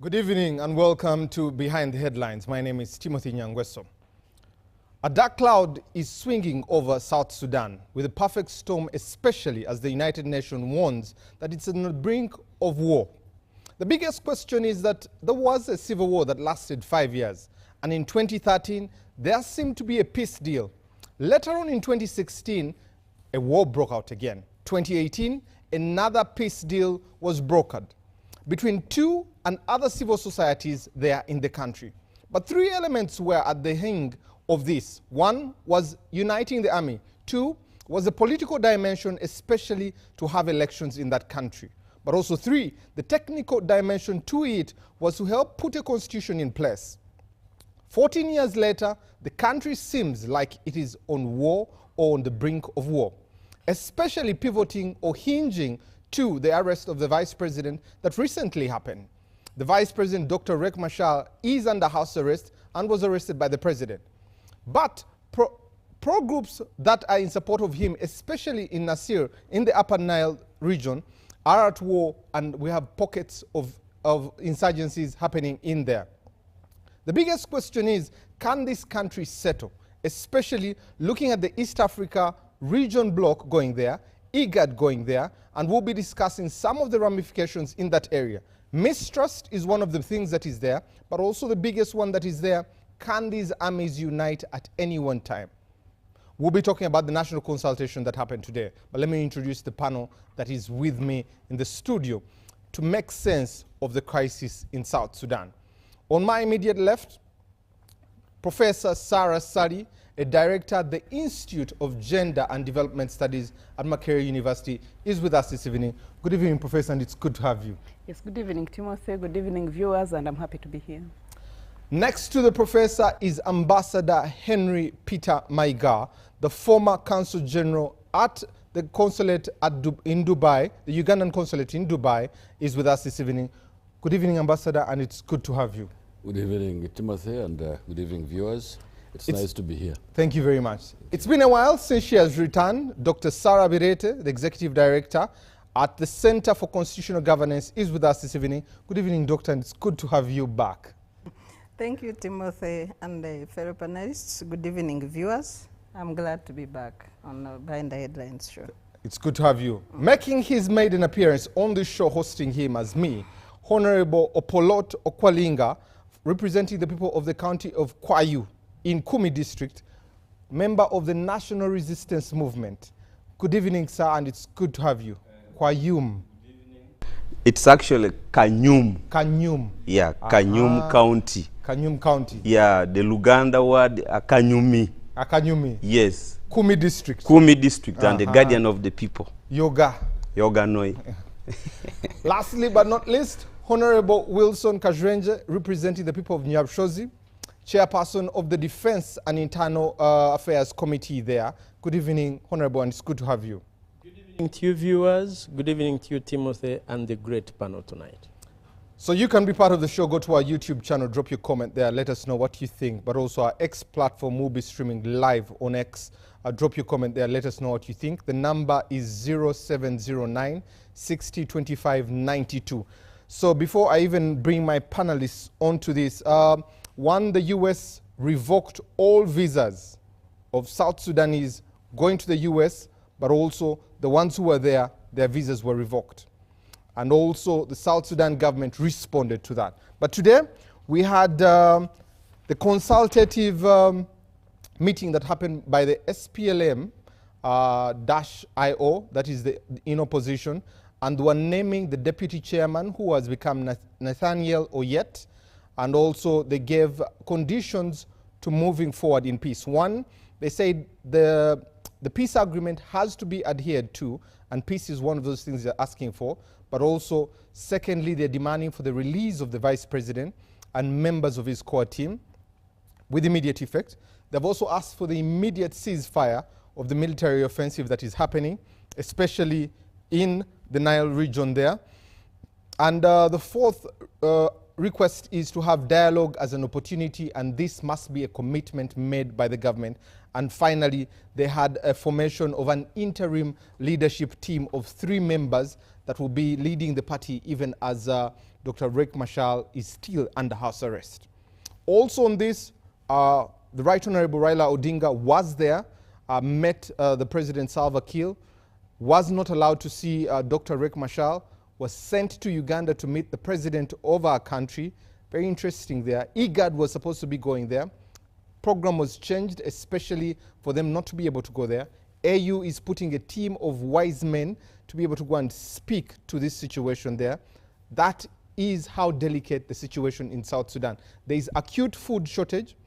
Good evening and welcome to Behind the Headlines. My name is 𝐒𝐿𝐴 Nyagweso. A dark cloud is swinging over South Sudan with a perfect storm, especially as the United Nations warns that it's on the brink of war. The biggest question is that there was a civil war that lasted 5 years, and in 2013 there seemed to be a peace deal. Later on in 2016, a war broke out again. 2018, another peace deal was brokered between two and other civil societies there in the country. But three elements were at the hang of this. One was uniting the army. Two was the political dimension, especially to have elections in that country. But also three, the technical dimension to it was to help put a constitution in place. 14 years later, the country seems like it is on war or on the brink of war, especially pivoting or hinging to the arrest of the vice president that recently happened. The vice president, Dr. Riek Machar, is under house arrest and was arrested by the president. But pro groups that are in support of him, especially in Nasir, in the Upper Nile region, are at war, and we have pockets of insurgencies happening in there. The biggest question is, can this country settle, especially looking at the East Africa region bloc going there, IGAD going there, and we'll be discussing some of the ramifications in that area. Mistrust is one of the things that is there, but also the biggest one that is there, can these armies unite at any one time? We'll be talking about the national consultation that happened today, but let me introduce the panel that is with me in the studio to make sense of the crisis in South Sudan. On my immediate left, Professor Sarah Sadi, a director at the Institute of Gender and Development Studies at Makerere University, is with us this evening. Good evening, Professor, and it's good to have you. Yes, good evening, 𝐒𝐿𝐴. Good evening, viewers, and I'm happy to be here. Next to the professor is Ambassador Henry Peter Maiga, the former Consul General at the consulate in Dubai, the Ugandan consulate in Dubai, is with us this evening. Good evening, Ambassador, and it's good to have you. Good evening, 𝐒𝐿𝐴, and good evening, viewers. It's nice to be here. Thank you very much. It's been a while since she has returned. Dr. Sarah Birete, the Executive Director at the Center for Constitutional Governance, is with us this evening. Good evening, Doctor, and it's good to have you back. Thank you, 𝐒𝐿𝐴, and fellow panelists. Good evening, viewers. I'm glad to be back on Behind the Headlines show. It's good to have you. Making his maiden appearance on the show, hosting him as me, Honorable Opolot Okwalinga, representing the people of the county of Kwayu in Kumi district, member of the National Resistance Movement. Good evening, sir, and it's good to have you. Kwayum. It's actually Kanyum. Kanyum. Yeah, Kanyum County. Kanyum County. Yeah, the Luganda word, Kanyumi. Kanyumi. Yes. Kumi district. Kumi district, and the guardian of the people. Yoga. Yoga Noi. Lastly but not least, Honorable Wilson Kajrenje, representing the people of Nyabshozi, chairperson of the Defense and Internal Affairs Committee there. Good evening, Honorable, and it's good to have you. Good evening to you, viewers. Good evening to you, 𝐒𝐿𝐴, and the great panel tonight. So you can be part of the show. Go to our YouTube channel, drop your comment there, let us know what you think. But also our X platform will be streaming live on X. Drop your comment there, let us know what you think. The number is 0709 60 25 92. So before I even bring my panelists onto this, one, the US revoked all visas of South Sudanese going to the US, but also the ones who were there, their visas were revoked. And also the South Sudan government responded to that. But today we had the consultative meeting that happened by the SPLM -IO, that is in opposition, and were naming the deputy chairman, who has become Nathaniel Oyet, and also they gave conditions to moving forward in peace. One, they said the peace agreement has to be adhered to, and peace is one of those things they're asking for. But also, secondly, they're demanding for the release of the vice president and members of his core team with immediate effect. They've also asked for the immediate ceasefire of the military offensive that is happening, especially in the Nile region there. And the fourth request is to have dialogue as an opportunity, and this must be a commitment made by the government. And finally, they had a formation of an interim leadership team of 3 members that will be leading the party even as Dr. Riek Machar is still under house arrest. Also on this, the Right Honorable Raila Odinga was there, met the President Salva Kiir, was not allowed to see Dr. Riek Machar, was sent to Uganda to meet the president of our country. Very interesting there. IGAD was supposed to be going there. Program was changed, especially for them not to be able to go there. AU is putting a team of wise men to be able to go and speak to this situation there. That is how delicate the situation in South Sudan. There is acute food shortage,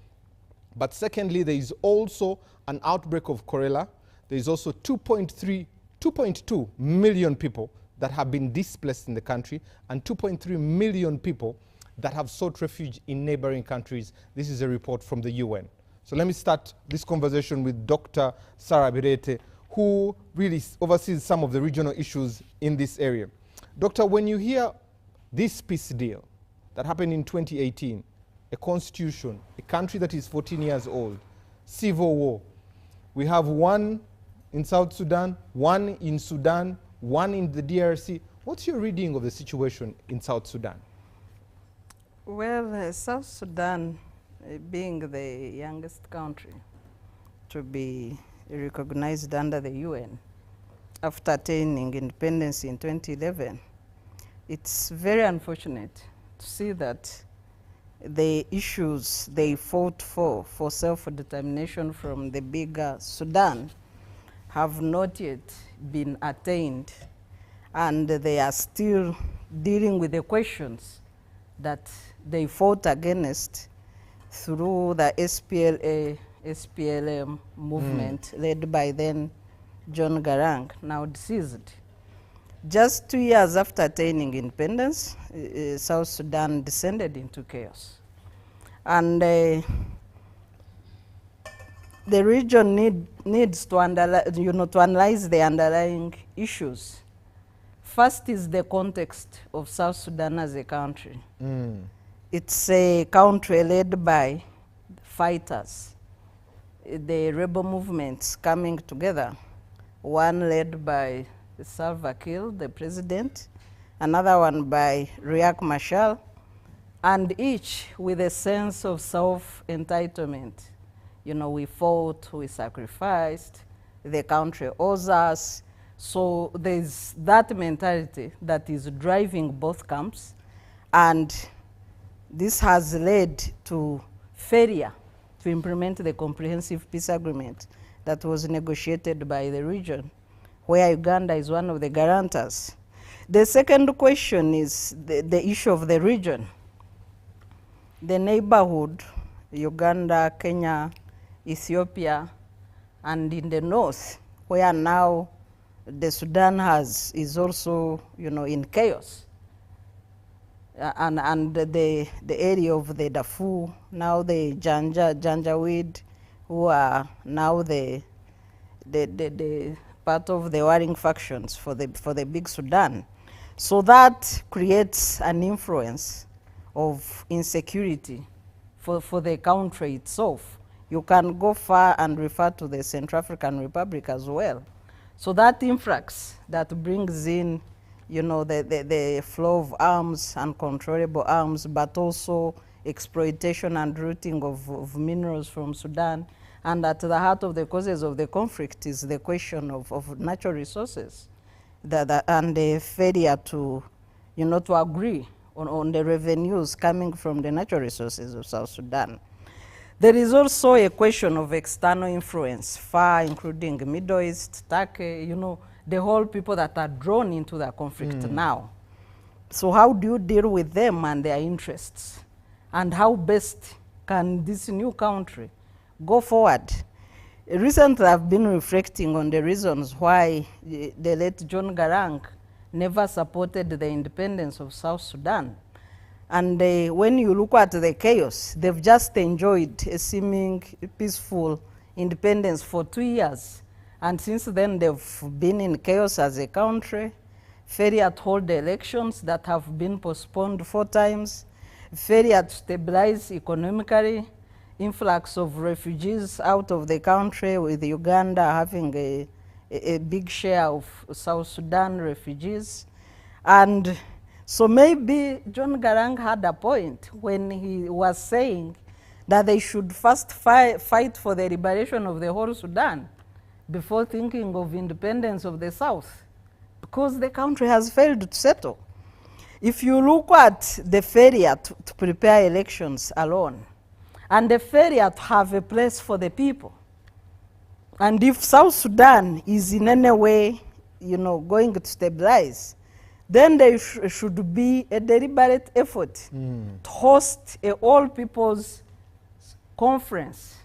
but secondly, there is also an outbreak of cholera. There is also 2.2 million people that have been displaced in the country and 2.3 million people that have sought refuge in neighboring countries. This is a report from the UN. So let me start this conversation with Dr. Sarah Birete, who really oversees some of the regional issues in this area. Doctor, when you hear this peace deal that happened in 2018, a constitution, a country that is 14 years old, civil war, we have one in South Sudan, one in Sudan, one in the DRC. What's your reading of the situation in South Sudan? Well, South Sudan, being the youngest country to be recognized under the UN after attaining independence in 2011, it's very unfortunate to see that the issues they fought for self-determination from the bigger Sudan have not yet been attained, and they are still dealing with the questions that they fought against through the SPLM movement led by then John Garang, now deceased. Just 2 years after attaining independence, South Sudan descended into chaos. And the region needs to analyze the underlying issues. First is the context of South Sudan as a country. It's a country led by fighters, the rebel movements coming together, one led by Salva Kiir, the president, another one by Riek Machar, and each with a sense of self-entitlement. You know, we fought, we sacrificed, the country owes us. So there's that mentality that is driving both camps, and this has led to failure to implement the comprehensive peace agreement that was negotiated by the region, where Uganda is one of the guarantors. The second question is the issue of the region. The neighborhood, Uganda, Kenya, Ethiopia, and in the north, where now the Sudan is also, in chaos. And the area of the Darfur, now the Janjaweed, who are now the part of the warring factions for the big Sudan. So that creates an influence of insecurity for the country itself. You can go far and refer to the Central African Republic as well. So that influx that brings in, the flow of arms, uncontrollable arms, but also exploitation and routing of minerals from Sudan. And at the heart of the causes of the conflict is the question of natural resources and the failure to, to agree on the revenues coming from the natural resources of South Sudan. There is also a question of external influence, far including Middle East, Turkey, the whole people that are drawn into the conflict now. So how do you deal with them and their interests? And how best can this new country go forward? Recently, I've been reflecting on the reasons why the late John Garang never supported the independence of South Sudan. And when you look at the chaos, they've just enjoyed a seeming peaceful independence for 2 years. And since then, they've been in chaos as a country, failure to hold the elections that have been postponed 4 times, failure to stabilize economically, influx of refugees out of the country, with Uganda having a big share of South Sudan refugees. And So maybe John Garang had a point when he was saying that they should first fight for the liberation of the whole Sudan before thinking of independence of the South, because the country has failed to settle. If you look at the failure to prepare elections alone, and the failure to have a place for the people, and if South Sudan is in any way, going to stabilize, then there should be a deliberate effort to host a all people's conference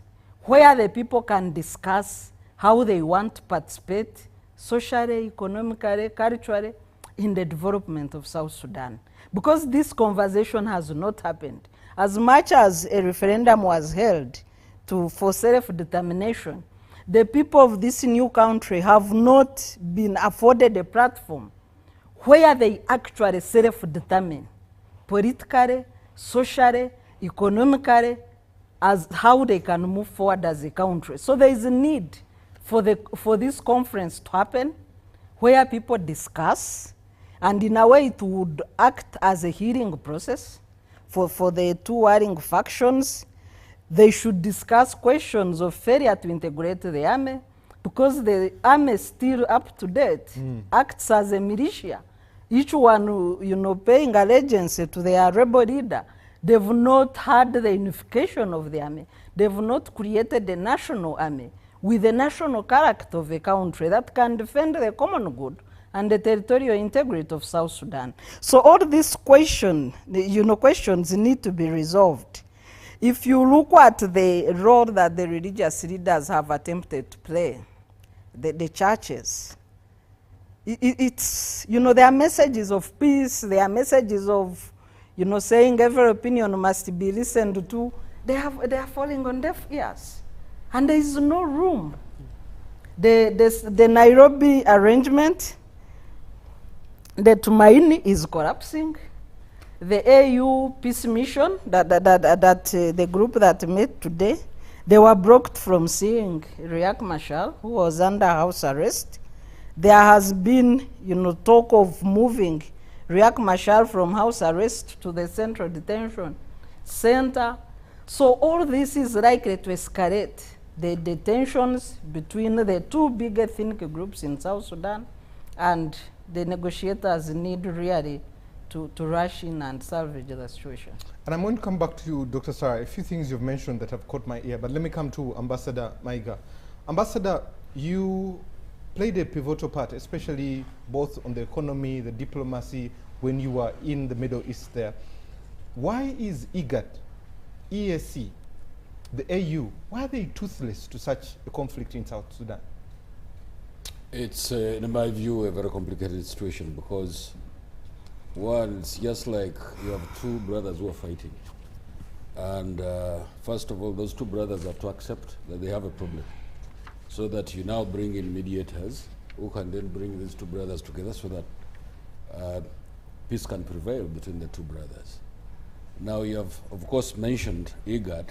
where the people can discuss how they want to participate socially, economically, culturally in the development of South Sudan. Because this conversation has not happened. As much as a referendum was held for self-determination, the people of this new country have not been afforded a platform where they actually self-determine politically, socially, economically, as how they can move forward as a country. So there is a need for this conference to happen where people discuss, and in a way it would act as a hearing process for the two warring factions. They should discuss questions of failure to integrate the army, because the army still up to date acts as a militia. Each one, paying allegiance to their rebel leader. They've not had the unification of the army. They've not created a national army with the national character of a country that can defend the common good and the territorial integrity of South Sudan. So all these questions need to be resolved. If you look at the role that the religious leaders have attempted to play, the churches, it's, there are messages of peace, there are messages of, saying every opinion must be listened to. They are falling on deaf ears. And there is no room. The Nairobi arrangement, the Tumaini is collapsing. The AU peace mission, the group that met today, they were blocked from seeing Riek Machar, who was under house arrest. There has been, talk of moving Riek Machar from house arrest to the central detention center. So all this is likely to escalate the tensions between the two big ethnic groups in South Sudan, and the negotiators need really to rush in and salvage the situation. And I'm going to come back to you, Dr. Sarah. A few things you've mentioned that have caught my ear, but let me come to Ambassador Mayiga. Ambassador, you played a pivotal part, especially both on the economy, the diplomacy, when you were in the Middle East there. Why is IGAD, EAC, the AU, why are they toothless to such a conflict in South Sudan? It's, in my view, a very complicated situation, because one, it's just like you have two brothers who are fighting. And first of all, those two brothers have to accept that they have a problem, so that you now bring in mediators who can then bring these two brothers together so that peace can prevail between the two brothers. Now you have, of course, mentioned IGAD,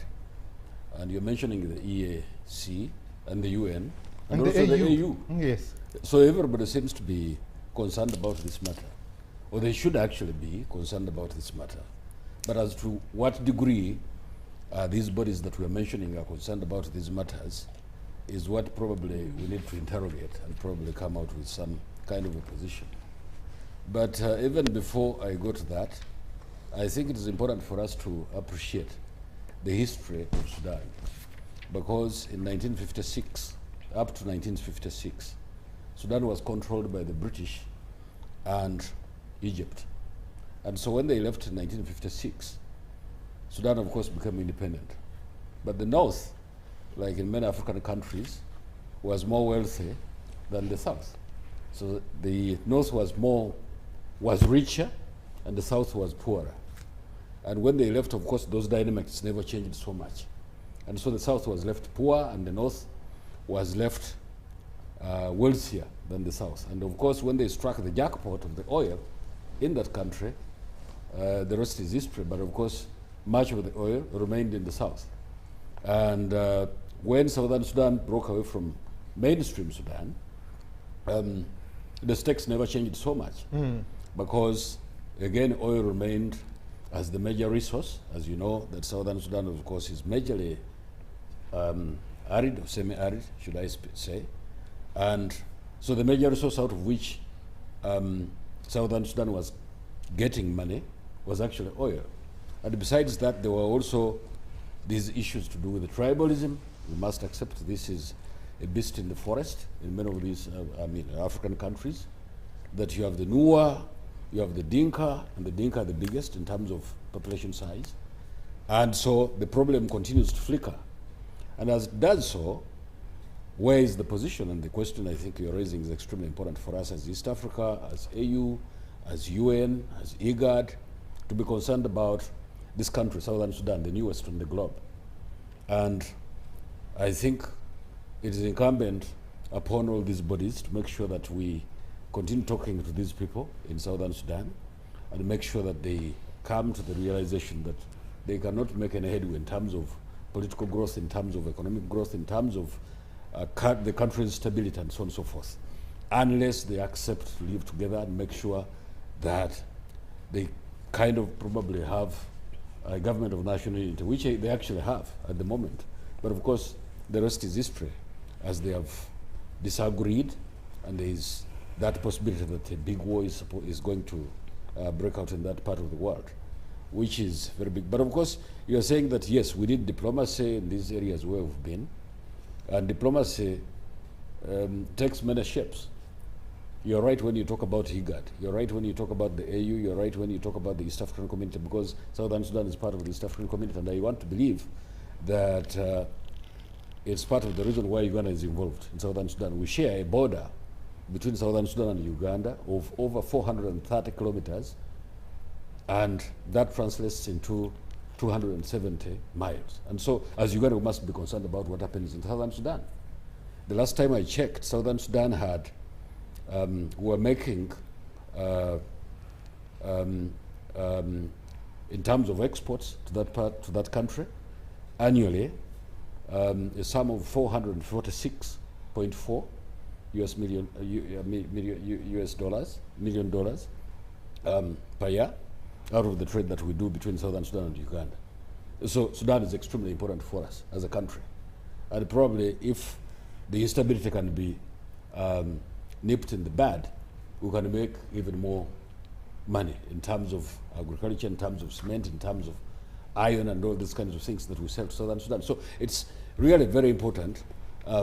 and you're mentioning the EAC and the UN, and also the AU. Yes. So everybody seems to be concerned about this matter, or they should actually be concerned about this matter. But as to what degree these bodies that we're mentioning are concerned about these matters is what probably we need to interrogate and probably come out with some kind of a position. But even before I go to that, I think it is important for us to appreciate the history of Sudan, because in 1956, up to 1956, Sudan was controlled by the British and Egypt. And so when they left in 1956, Sudan, of course, became independent. But the North, like in many African countries, was more wealthy than the South. So the North was richer, and the South was poorer. And when they left, of course, those dynamics never changed so much. And so the South was left poor, and the North was left wealthier than the South. And of course, when they struck the jackpot of the oil in that country, the rest is history. But of course, much of the oil remained in the South. And when Southern Sudan broke away from mainstream Sudan, the stakes never changed so much, because again, oil remained as the major resource. As you know, that Southern Sudan, of course, is majorly arid or semi-arid, should I say. And so the major resource out of which Southern Sudan was getting money was actually oil. And besides that, there were also these issues to do with the tribalism. We must accept this is a beast in the forest in many of these African countries, that you have the Nuer, you have the Dinka, and the Dinka are the biggest in terms of population size. And so the problem continues to flicker. And as it does so, where is the position? And the question I think you're raising is extremely important for us as East Africa, as AU, as UN, as IGAD, to be concerned about this country, Southern Sudan, the newest on the globe. And I think it is incumbent upon all these bodies to make sure that we continue talking to these people in Southern Sudan and make sure that they come to the realization that they cannot make any headway in terms of political growth, in terms of economic growth, in terms of the country's stability and so on and so forth, unless they accept to live together and make sure that they kind of probably have a government of national unity, which they actually have at the moment. But of course, the rest is history, as they have disagreed, and there is that possibility that a big war is going to break out in that part of the world, which is very big. But of course, you are saying that, yes, we need diplomacy in these areas where we've been, and diplomacy takes many shapes. You're right when you talk about IGAD. You're right when you talk about the AU. You're right when you talk about the East African community, because Southern Sudan is part of the East African community, and I want to believe that it's part of the reason why Uganda is involved in Southern Sudan. We share a border between Southern Sudan and Uganda of over 430 kilometers, and that translates into 270 miles. And so, as Uganda, we must be concerned about what happens in Southern Sudan. The last time I checked, Southern Sudan had were making, in terms of exports to that country, annually, a sum of $446.4 million per year out of the trade that we do between Southern Sudan and Uganda. So Sudan is extremely important for us as a country. And probably if the instability can be nipped in the bud, we can make even more money in terms of agriculture, in terms of cement, in terms of iron and all these kinds of things that we sell to Southern Sudan. So it's really very important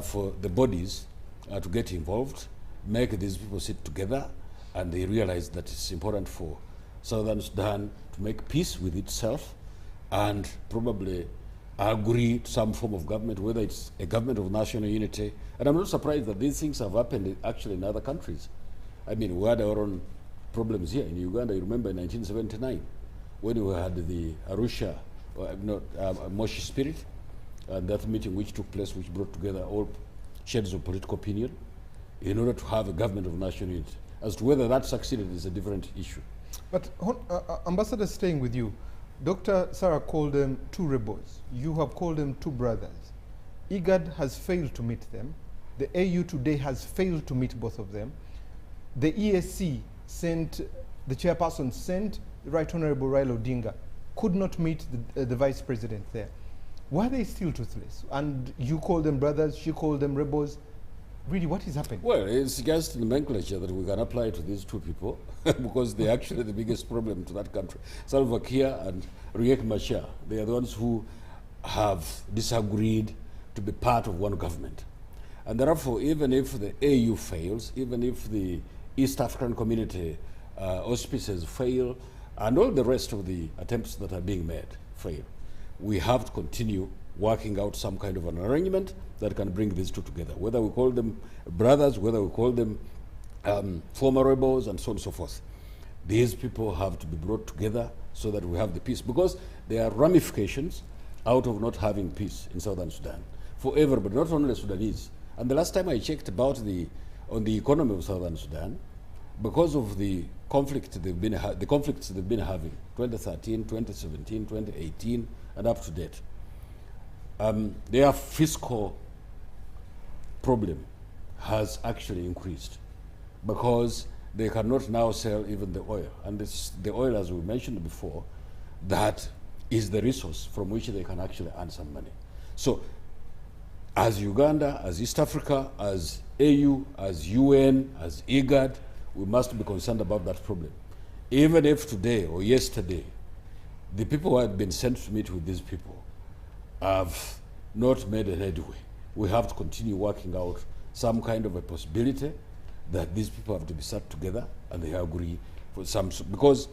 for the bodies to get involved, make these people sit together, and they realize that it's important for Southern Sudan to make peace with itself and probably agree to some form of government, whether it's a government of national unity. And I'm not surprised that these things have happened actually in other countries. I mean, we had our own problems here in Uganda. You remember in 1979, when we had the Arusha, Moshi Spirit, and that meeting which took place, which brought together all shades of political opinion in order to have a government of national unity. As to whether that succeeded is a different issue. But Ambassador, staying with you, Dr. Sarah called them two rebels. You have called them two brothers. IGAD has failed to meet them. The AU today has failed to meet both of them. The EAC sent, the chairperson sent the Right Honorable Raila Odinga, could not meet the vice president there. Why are they still toothless? And you call them brothers, she called them rebels. Really, what is happening? Well, it's just nomenclature that we can apply to these two people because they're actually the biggest problem to that country. Salva Kiir and Riek Machar, they are the ones who have disagreed to be part of one government. And therefore, even if the AU fails, even if the East African community auspices fail, and all the rest of the attempts that are being made fail, we have to continue working out some kind of an arrangement that can bring these two together, whether we call them brothers, whether we call them former rebels, and so on and so forth. These people have to be brought together so that we have the peace, because there are ramifications out of not having peace in Southern Sudan for everybody, not only the Sudanese. And the last time I checked about on the economy of Southern Sudan, because of the conflicts they've been having, 2013, 2017, 2018, and up to date, their fiscal problem has actually increased, because they cannot now sell even the oil. And it's the oil, as we mentioned before, that is the resource from which they can actually earn some money. So as Uganda, as East Africa, as AU, as UN, as IGAD, we must be concerned about that problem. Even if today or yesterday, the people who had been sent to meet with these people have not made a headway, we have to continue working out some kind of a possibility that these people have to be sat together and they agree for some, because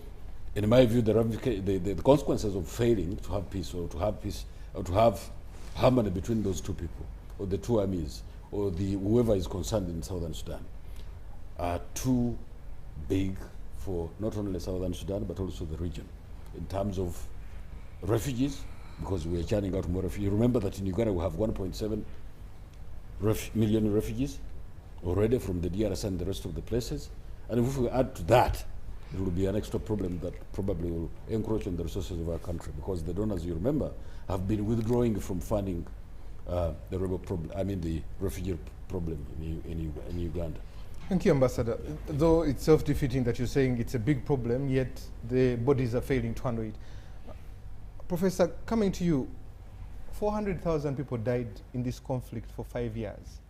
in my view, the consequences of failing to have peace or to have harmony between those two people, or the two armies, or whoever is concerned in Southern Sudan, are too big for not only Southern Sudan, but also the region. In terms of refugees, because we are churning out more refugees. Remember that in Uganda we have 1.7 million refugees already from the DRC and the rest of the places. And if we add to that, it will be an extra problem that probably will encroach on the resources of our country, because the donors, you remember, have been withdrawing from funding the rebel problem, the refugee problem in Uganda. Thank you, Ambassador. Though it's self-defeating that you're saying it's a big problem, yet the bodies are failing to handle it. Professor, coming to you, 400,000 people died in this conflict for 5 years.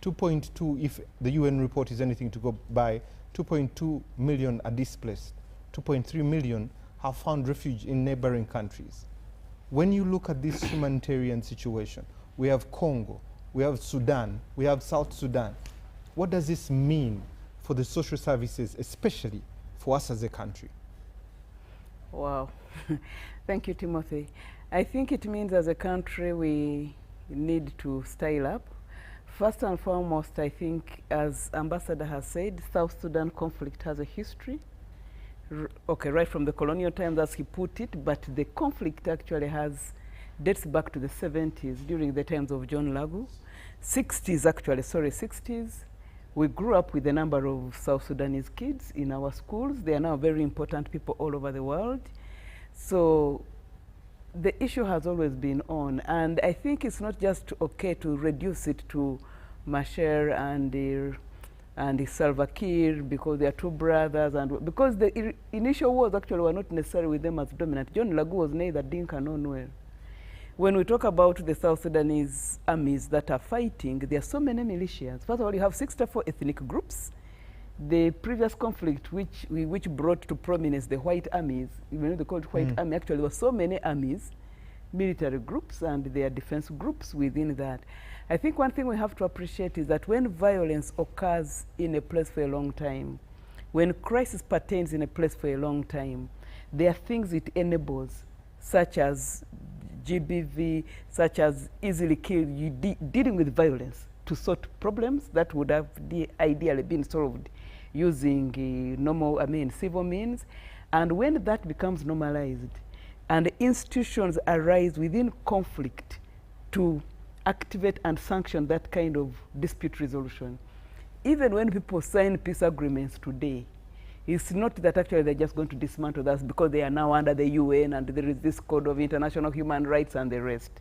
2.2, if the UN report is anything to go by, 2.2 million are displaced. 2.3 million have found refuge in neighboring countries. When you look at this humanitarian situation, we have Congo, we have Sudan, we have South Sudan. What does this mean for the social services, especially for us as a country? Wow. Thank you, Timothy. I think it means as a country we need to style up. First and foremost, I think, as Ambassador has said, South Sudan conflict has a history. Okay, right from the colonial times, as he put it, but the conflict actually dates back to the 70s, during the times of John Lagu. 60s. We grew up with a number of South Sudanese kids in our schools. They are now very important people all over the world. So the issue has always been on. And I think it's not just okay to reduce it to Machar and the Salva Kiir, because they are two brothers, and because the initial wars actually were not necessarily with them as dominant. John Lagu was neither Dinka nor Nuer. When we talk about the South Sudanese armies that are fighting, there are so many militias. First of all, you have 64 ethnic groups. The previous conflict, which brought to prominence the white armies, even though they called white army, actually there were so many armies, military groups, and their defense groups within that. I think one thing we have to appreciate is that when violence occurs in a place for a long time, when crisis pertains in a place for a long time, there are things it enables, such as GBV, such as easily killed, dealing with violence to sort problems that would have ideally been solved using civil means. And when that becomes normalized and institutions arise within conflict to activate and sanction that kind of dispute resolution, even when people sign peace agreements today, it's not that actually they're just going to dismantle us because they are now under the UN and there is this code of international human rights and the rest.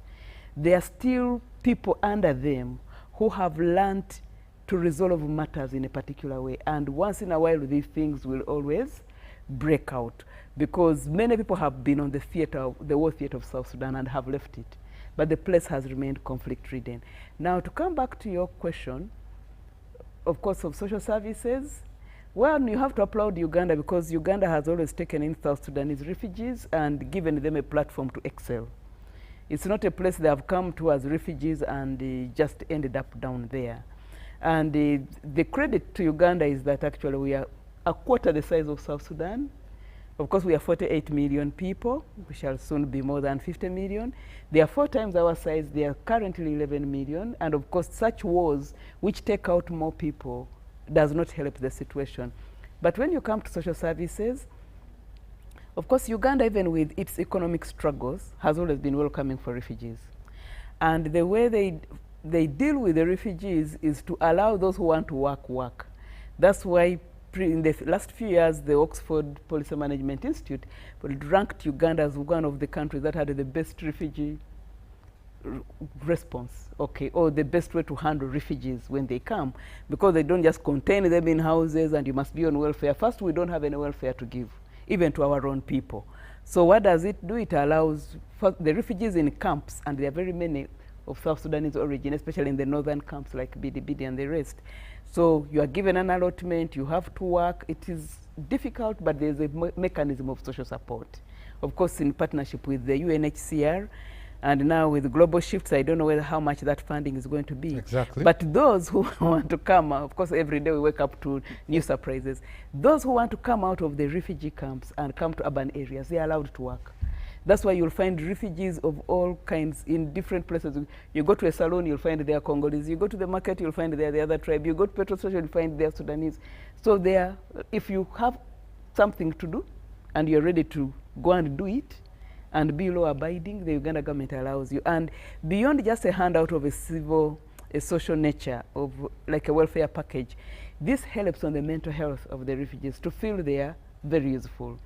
There are still people under them who have learned to resolve matters in a particular way. And once in a while, these things will always break out, because many people have been on the war theater of South Sudan and have left it. But the place has remained conflict-ridden. Now, to come back to your question, of course, of social services, well, you have to applaud Uganda, because Uganda has always taken in South Sudanese refugees and given them a platform to excel. It's not a place they have come to as refugees and just ended up down there. And the credit to Uganda is that actually we are a quarter the size of South Sudan. Of course, we are 48 million people. We shall soon be more than 50 million. They are 4 times our size. They are currently 11 million. And of course, such wars which take out more people does not help the situation. But when you come to social services, of course, Uganda, even with its economic struggles, has always been welcoming for refugees. And the way they deal with the refugees is to allow those who want to work. That's why in the last few years, the Oxford Policy Management Institute ranked Uganda as one of the countries that had the best refugee response, okay, or the best way to handle refugees when they come, because they don't just contain them in houses and you must be on welfare. First, we don't have any welfare to give, even to our own people. So what does it do? It allows for the refugees in camps, and there are very many of South Sudanese origin, especially in the northern camps like Bidi and the rest. So you are given an allotment, you have to work. It is difficult, but there's a mechanism of social support. Of course, in partnership with the UNHCR, and now with global shifts, I don't know how much that funding is going to be. Exactly. But those who want to come, of course, every day we wake up to new surprises. Those who want to come out of the refugee camps and come to urban areas, they are allowed to work. That's why you'll find refugees of all kinds in different places. You go to a salon, you'll find there Congolese. You go to the market, you'll find there the other tribe. You go to petrol station, you'll find there Sudanese. So there, if you have something to do and you're ready to go and do it and be law-abiding, the Uganda government allows you. And beyond just a handout of a social nature, of like a welfare package, this helps on the mental health of the refugees to feel they are very useful.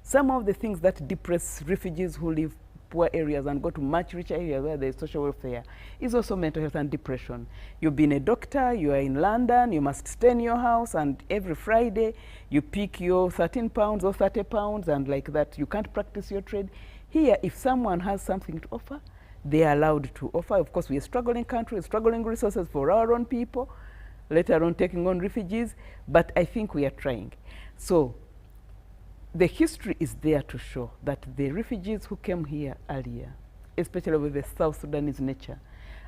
Some of the things that depress refugees who live poor areas and go to much richer areas where there is social welfare is also mental health and depression. You've been a doctor, you are in London, you must stay in your house, and every Friday you pick your 13 pounds or 30 pounds, and like that you can't practice your trade. Here, if someone has something to offer, they are allowed to offer. Of course, we are a struggling country, struggling resources for our own people, let alone taking on refugees, but I think we are trying. So the history is there to show that the refugees who came here earlier, especially with the South Sudanese nature,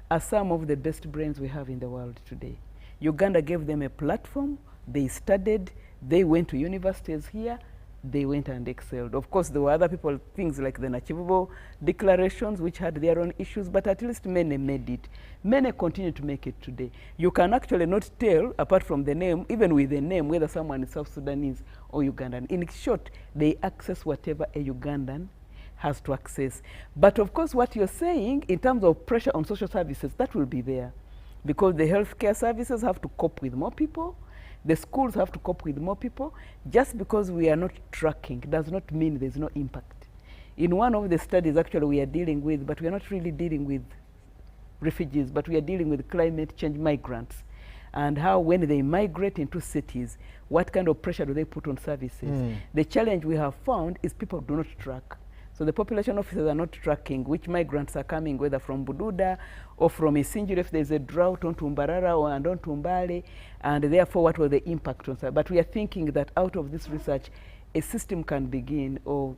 are some of the best brains we have in the world today. Uganda gave them a platform, they studied, they went to universities here, they went and excelled. Of course, there were other people, things like the Unachievable Declarations, which had their own issues, but at least many made it. Many continue to make it today. You can actually not tell, apart from the name, even with the name, whether someone is South Sudanese or Ugandan. In short, they access whatever a Ugandan has to access. But of course, what you're saying, in terms of pressure on social services, that will be there. Because the healthcare services have to cope with more people, the schools have to cope with more people. Just because we are not tracking does not mean there's no impact. In one of the studies, actually, we are dealing with, but we are not really dealing with refugees, but we are dealing with climate change migrants, and how when they migrate into cities, what kind of pressure do they put on services? The challenge we have found is people do not track. So the population officers are not tracking which migrants are coming, whether from Bududa or from Isinjiro, if there's a drought on Tumbarara or and on Tumbale, and therefore what was the impact on. But we are thinking that out of this research, a system can begin, or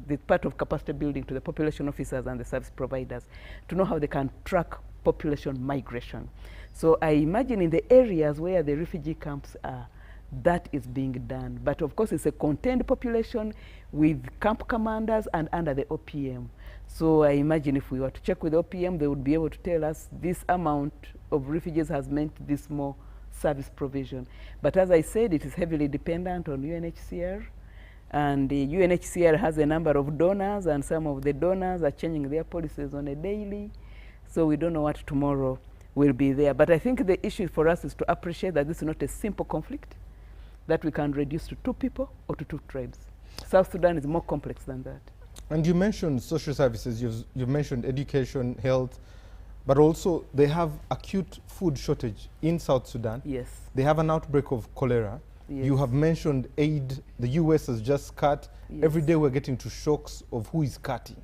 the part of capacity building to the population officers and the service providers to know how they can track population migration. So I imagine in the areas where the refugee camps are, that is being done. But of course, it's a contained population with camp commanders and under the OPM. So I imagine if we were to check with OPM, they would be able to tell us this amount of refugees has meant this more service provision. But as I said, it is heavily dependent on UNHCR. And the UNHCR has a number of donors, and some of the donors are changing their policies on a daily. So we don't know what tomorrow will be there. But I think the issue for us is to appreciate that this is not a simple conflict that we can reduce to 2 people or to 2 tribes. South Sudan is more complex than that. And you mentioned social services, you've mentioned education, health, but also they have acute food shortage in South Sudan. Yes. They have an outbreak of cholera. Yes. You have mentioned aid, the US has just cut. Yes. Every day we're getting to shocks of who is cutting.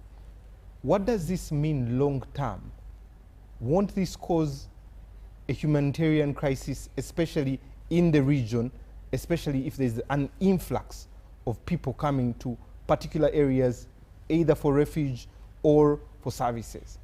What does this mean long term? Won't this cause a humanitarian crisis, especially in the region, especially if there's an influx of people coming to particular areas, either for refuge or for services,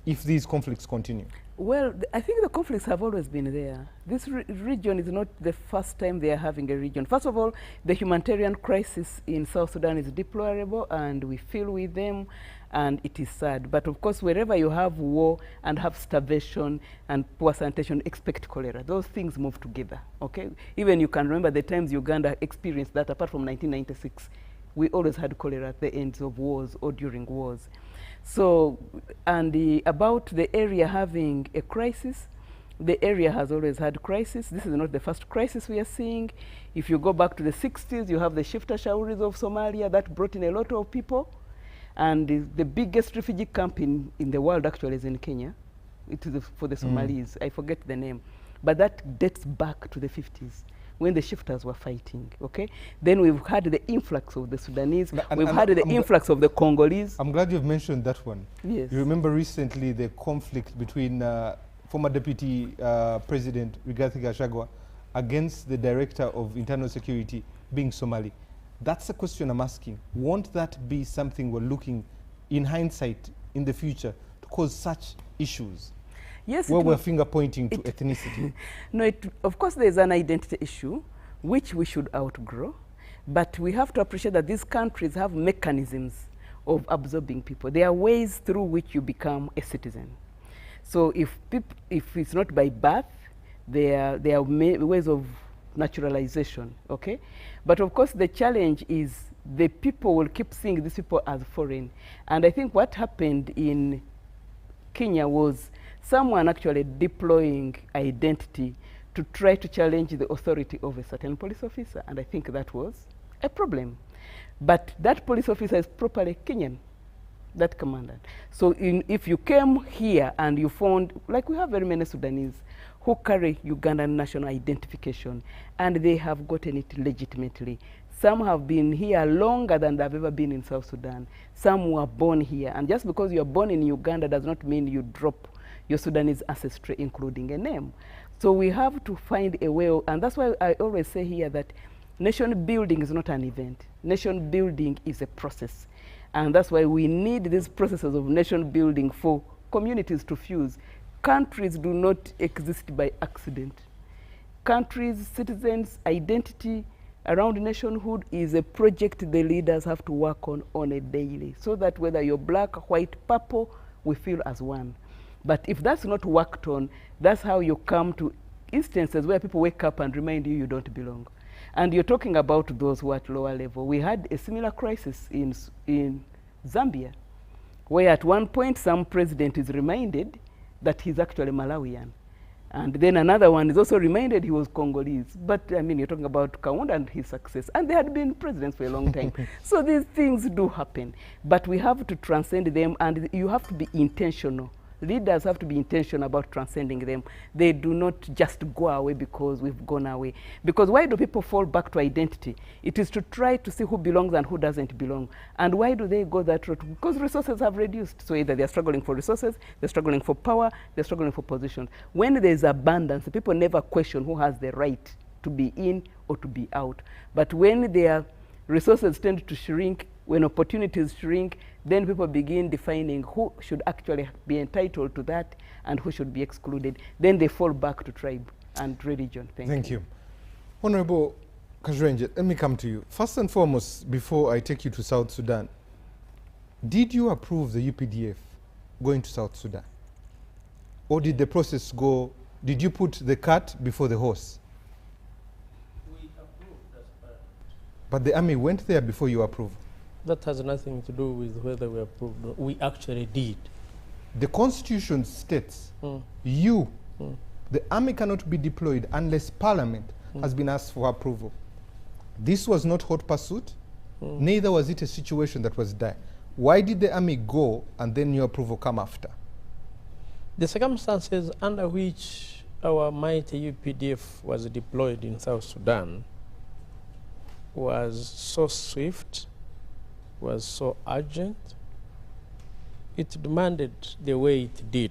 if these conflicts continue? Well, I think the conflicts have always been there. This region is not the first time they are having a region. First of all, the humanitarian crisis in South Sudan is deplorable, and we feel with them, and it is sad. But of course, wherever you have war and have starvation and poor sanitation, expect cholera. Those things move together, okay? Even you can remember the times Uganda experienced that, apart from 1996. We always had cholera at the ends of wars or during wars. So, and about the area having a crisis, the area has always had crisis. This is not the first crisis we are seeing. If you go back to the 60s, you have the Shifta Shauris of Somalia that brought in a lot of people. And the biggest refugee camp in the world actually is in Kenya. It is for the Somalis. I forget the name. But that dates back to the 50s when the shifters were fighting, okay? Then we've had the influx of the Sudanese. We've had the influx of the Congolese. I'm glad you've mentioned that one. Yes. You remember recently the conflict between former Deputy President Rigathi Gachagua against the Director of Internal Security being Somali. That's a question I'm asking. Won't that be something we're looking in hindsight in the future to cause such issues? Yes, where we're finger pointing to ethnicity. No, of course there's an identity issue which we should outgrow, but we have to appreciate that these countries have mechanisms of absorbing people. There are ways through which you become a citizen. So if it's not by birth, there are ways of naturalization, okay? But of course the challenge is the people will keep seeing these people as foreign. And I think what happened in Kenya was someone actually deploying identity to try to challenge the authority of a certain police officer. And I think that was a problem. But that police officer is properly Kenyan, that commandant. So if you came here and you found, like we have very many Sudanese who carry Ugandan national identification, and they have gotten it legitimately. Some have been here longer than they've ever been in South Sudan. Some were born here. And just because you're born in Uganda does not mean you drop your Sudanese ancestry, including a name. So we have to find a way, and that's why I always say here that nation building is not an event. Nation building is a process. And that's why we need these processes of nation building for communities to fuse. Countries do not exist by accident. Countries, citizens, identity around nationhood is a project the leaders have to work on a daily, so that whether you're black, white, purple, we feel as one. But if that's not worked on, that's how you come to instances where people wake up and remind you don't belong. And you're talking about those who are at lower level. We had a similar crisis in Zambia, where at one point some president is reminded that he's actually Malawian. And then another one is also reminded he was Congolese. But I mean, you're talking about Kaunda and his success. And they had been presidents for a long time. So these things do happen. But we have to transcend them, and you have to be intentional. Leaders have to be intentional about transcending them. They do not just go away because we've gone away. Because why do people fall back to identity? It is to try to see who belongs and who doesn't belong. And why do they go that route? Because resources have reduced. So either they're struggling for resources, they're struggling for power, they're struggling for positions. When there's abundance, people never question who has the right to be in or to be out. But when their resources tend to shrink, when opportunities shrink, then people begin defining who should actually be entitled to that and who should be excluded. Then they fall back to tribe and religion. Thank you. Honorable 𝐒𝐴𝐶, let me come to you. First and foremost, before I take you to South Sudan, did you approve the UPDF going to South Sudan? Or did the process go, did you put the cart before the horse? We approved as part. But the army went there before you approved? That has nothing to do with whether we approved. We actually did. The Constitution states the army cannot be deployed unless Parliament has been asked for approval. This was not hot pursuit, neither was it a situation that was dire. Why did the army go and then your approval come after? The circumstances under which our mighty UPDF was deployed in South Sudan was so swift, was so urgent, it demanded the way it did.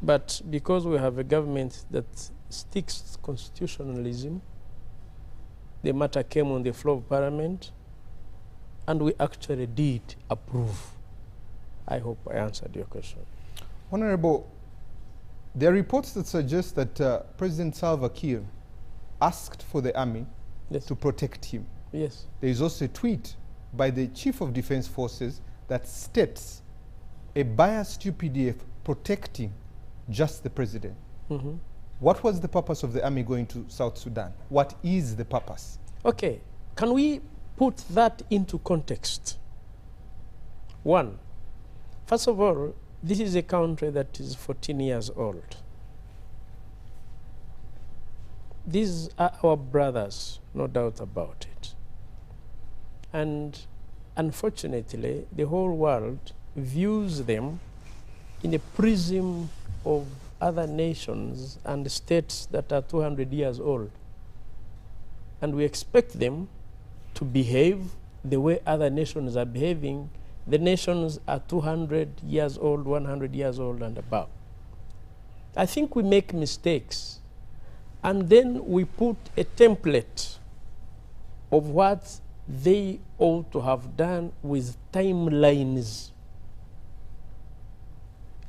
But because we have a government that sticks to constitutionalism, the matter came on the floor of Parliament, and we actually did approve. I hope I answered your question. Honorable, there are reports that suggest that President Salva Kiir asked for the army to protect him. Yes. There is also a tweet by the Chief of Defense Forces that states a biased UPDF protecting just the president. What was the purpose of the army going to South Sudan? What is the purpose? Okay, can we put that into context? One, first of all, this is a country that is 14 years old. These are our brothers, no doubt about it. And unfortunately, the whole world views them in a prism of other nations and states that are 200 years old. And we expect them to behave the way other nations are behaving. The nations are 200 years old, 100 years old and above. I think we make mistakes, and then we put a template of what they ought to have done with timelines.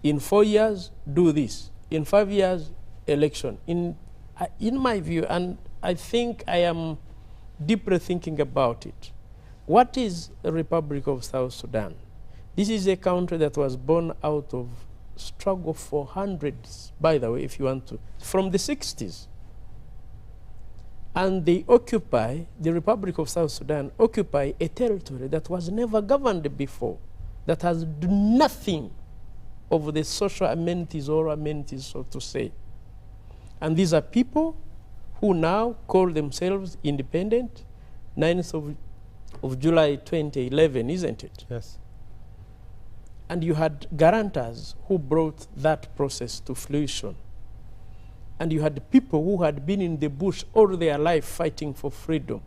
In 4 years, do this. In 5 years, election. In my view, and I think I am deeply thinking about it, what is the Republic of South Sudan? This is a country that was born out of struggle for hundreds, by the way, if you want to, from the 60s. And they occupy, the Republic of South Sudan occupy a territory that was never governed before, that has nothing of the social amenities or amenities, so to say. And these are people who now call themselves independent, 9th of July 2011, isn't it? Yes. And you had guarantors who brought that process to fruition. And you had people who had been in the bush all their life fighting for freedom.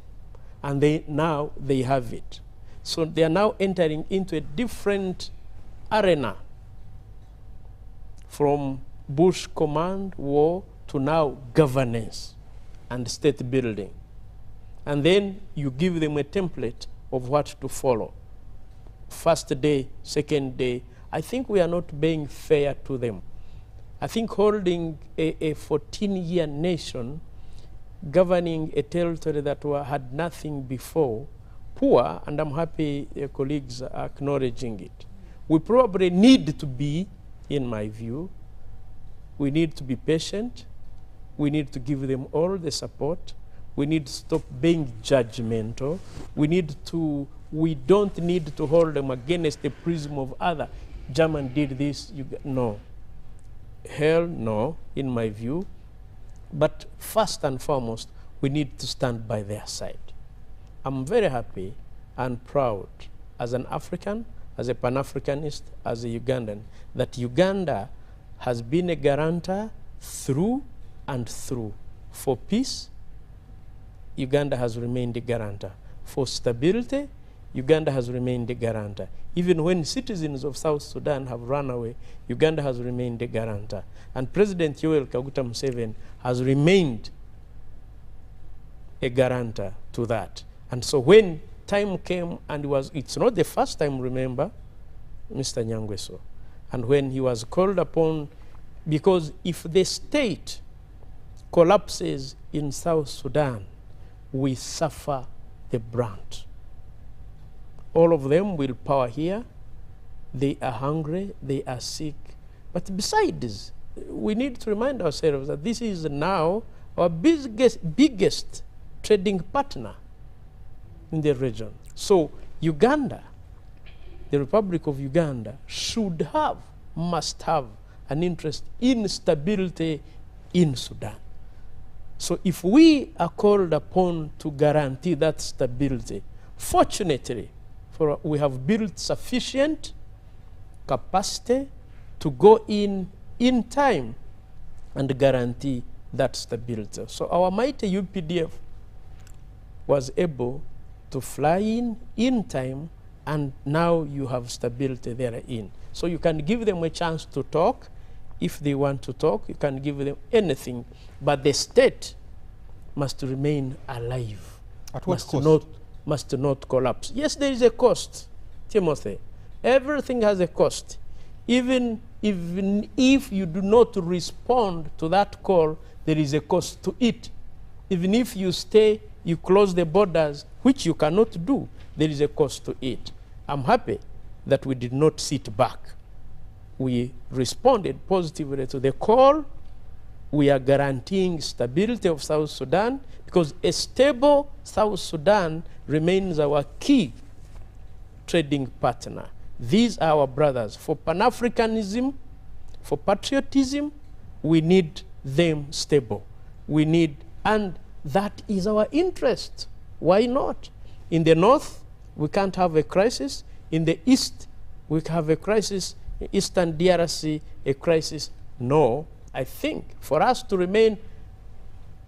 And now they have it. So they are now entering into a different arena from bush command, war, to now governance and state building. And then you give them a template of what to follow. First day, second day. I think we are not being fair to them. I think holding a 14-year nation, governing a territory that had nothing before, poor, and I'm happy colleagues are acknowledging it. We probably need to be, in my view, we need to be patient. We need to give them all the support. We need to stop being judgmental. We don't need to hold them against the prism of other. German did this, no. Hell no, in my view. But first and foremost, we need to stand by their side. I'm very happy and proud as an African, as a Pan-Africanist, as a Ugandan, that Uganda has been a guarantor through and through. For peace, Uganda has remained a guarantor. For stability, Uganda has remained a guarantor. Even when citizens of South Sudan have run away, Uganda has remained a guarantor. And President 𝐸𝐴𝐶 𝐒𝐴𝐶 has remained a guarantor to that. And so when time came, and it's not the first time, remember, Mr. Nyagweso, and when he was called upon, because if the state collapses in South Sudan, we suffer the brunt. All of them will power here. They are hungry, they are sick. But besides, we need to remind ourselves that this is now our biggest trading partner in the region. So Uganda, the Republic of Uganda, must have an interest in stability in Sudan. So if we are called upon to guarantee that stability, fortunately, we have built sufficient capacity to go in time and guarantee that stability. So our mighty UPDF was able to fly in time, and now you have stability therein. So you can give them a chance to talk. If they want to talk, you can give them anything. But the state must remain alive. At what cost? Must not collapse. Yes, there is a cost, Timothy. Everything has a cost. Even if you do not respond to that call, there is a cost to it. Even if you stay, you close the borders, which you cannot do, there is a cost to it. I'm happy that we did not sit back. We responded positively to the call. We are guaranteeing stability of South Sudan, because a stable South Sudan remains our key trading partner. These are our brothers. For Pan-Africanism, for patriotism, we need them stable. And that is our interest. Why not? In the north, we can't have a crisis. In the East, we have a crisis. Eastern DRC, a crisis. No, I think for us to remain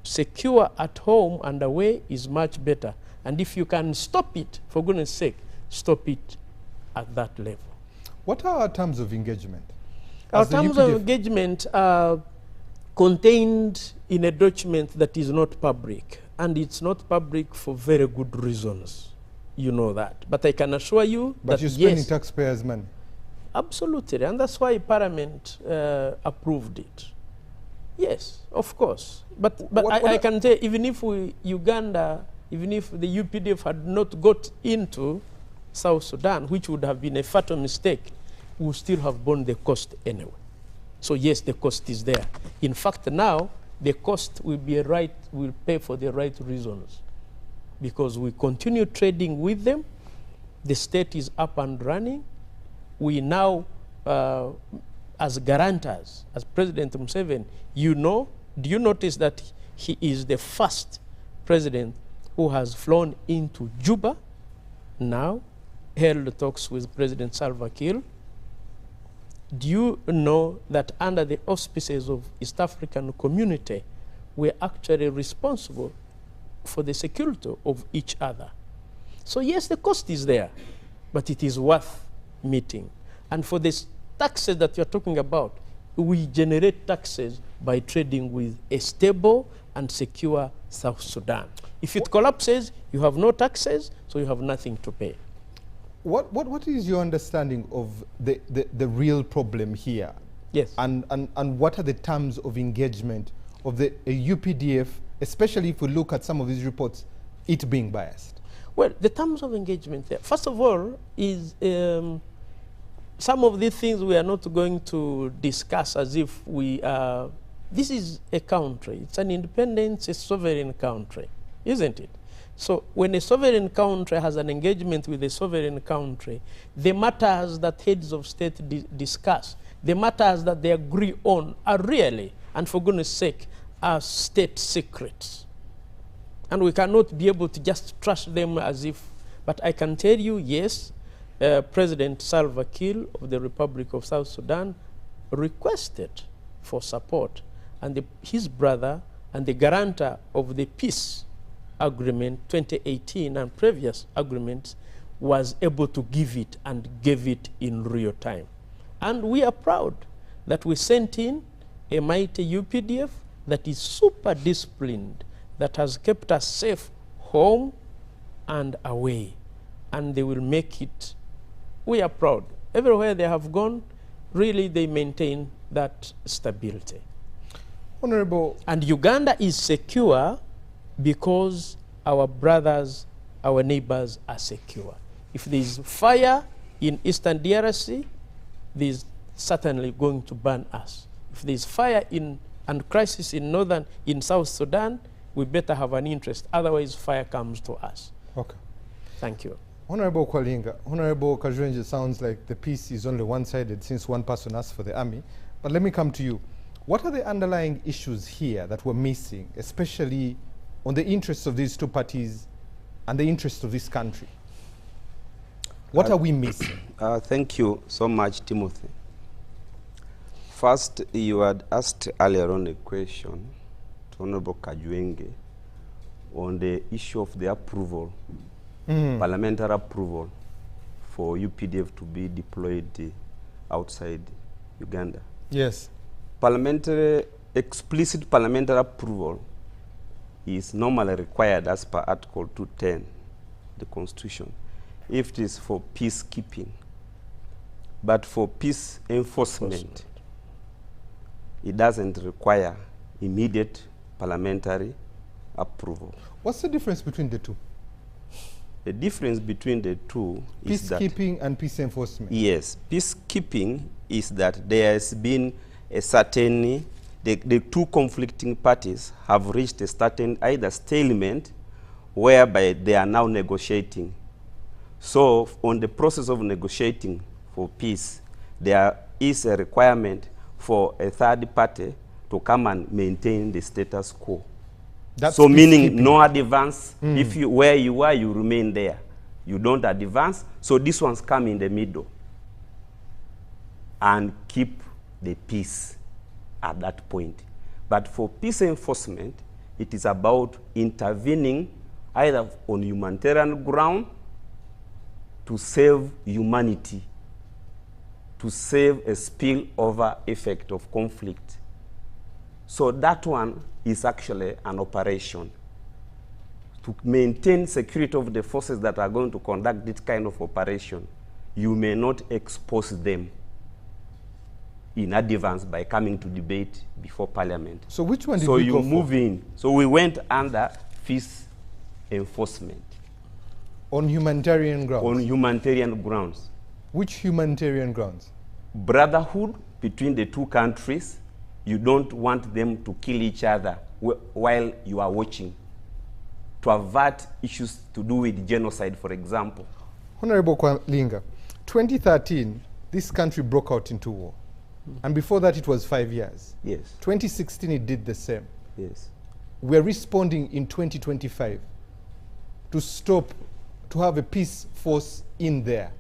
secure at home and away is much better. And if you can stop it, for goodness sake, stop it at that level. What are our terms of engagement? Our As the terms of UPDF engagement are contained in a document that is not public. And it's not public for very good reasons. You know that. But I can assure you But that you're spending yes, taxpayers' money. absolutely. And that's why Parliament approved it. Yes, of course. But I can tell you, even if Uganda, even if the UPDF had not got into South Sudan, which would have been a fatal mistake, we would still have borne the cost anyway. So yes, the cost is there. In fact, now the cost will pay for the right reasons, because we continue trading with them. The state is up and running. We now, as guarantors, as President Museveni, do you notice that he is the first president who has flown into Juba now, held talks with President Salva Kiir? Do you know that under the auspices of East African community, we're actually responsible for the security of each other? So yes, the cost is there, but it is worth meeting. And for the taxes that you're talking about, we generate taxes by trading with a stable and secure South Sudan. If it collapses, you have no taxes, so you have nothing to pay. What is your understanding of the real problem here? Yes. And what are the terms of engagement of the UPDF, especially if we look at some of these reports, it being biased? Well, the terms of engagement there, first of all, is some of these things we are not going to discuss as if we are. This is a country. It's an independent, a sovereign country, isn't it? So when a sovereign country has an engagement with a sovereign country, the matters that heads of state discuss, the matters that they agree on are really, and for goodness sake, are state secrets. And we cannot be able to just trust them as if, but I can tell you, yes, President Salva Kiir of the Republic of South Sudan requested for support, and his brother and the guarantor of the peace agreement 2018 and previous agreements was able to give it, and gave it in real time. And we are proud that we sent in a mighty UPDF that is super disciplined, that has kept us safe home and away, and they will make it. We are proud. Everywhere they have gone, really they maintain that stability. Honorable. And Uganda is secure because our brothers, our neighbors are secure. If there is fire in Eastern DRC, there is certainly going to burn us. If there is fire and crisis in South Sudan, we better have an interest. Otherwise, fire comes to us. Okay. Thank you. Honorable Kwalinga, Honorable 𝐒𝐿𝐴 sounds like the peace is only one-sided since one person asked for the army. But let me come to you. What are the underlying issues here that we're missing, especially on the interests of these two parties and the interests of this country? What are we missing? Thank you so much, Timothy. First, you had asked earlier on a question to Honorable Kajwenge on the issue of the approval, parliamentary approval for UPDF to be deployed outside Uganda. Yes. Explicit parliamentary approval is normally required as per Article 210, the Constitution, if it is for peacekeeping. But for peace enforcement, it doesn't require immediate parliamentary approval. What's the difference between the two? The difference between the two is that peacekeeping and peace enforcement. Yes, peacekeeping is that there has been a certain, the two conflicting parties have reached a certain either stalemate whereby they are now negotiating. So on the process of negotiating for peace, there is a requirement for a third party to come and maintain the status quo. That's so meaning no advance. If you where you are, you remain there. you don't advance. So these ones come in the middle and keep the peace at that point. But for peace enforcement, it is about intervening either on humanitarian ground to save humanity, to save a spillover effect of conflict. So that one is actually an operation to maintain security of the forces that are going to conduct this kind of operation. You may not expose them in advance by coming to debate before Parliament. So which one did so we you go move for? in. So we went under peace enforcement. On humanitarian grounds? On humanitarian grounds. Which humanitarian grounds? Brotherhood between the two countries. You don't want them to kill each other while you are watching, to avert issues to do with genocide, for example. Honorable Kwalinga, 2013, this country broke out into war. And before that, it was 5 years. Yes. 2016, it did the same. Yes. We're responding in 2025 to stop, to have a peace force in there.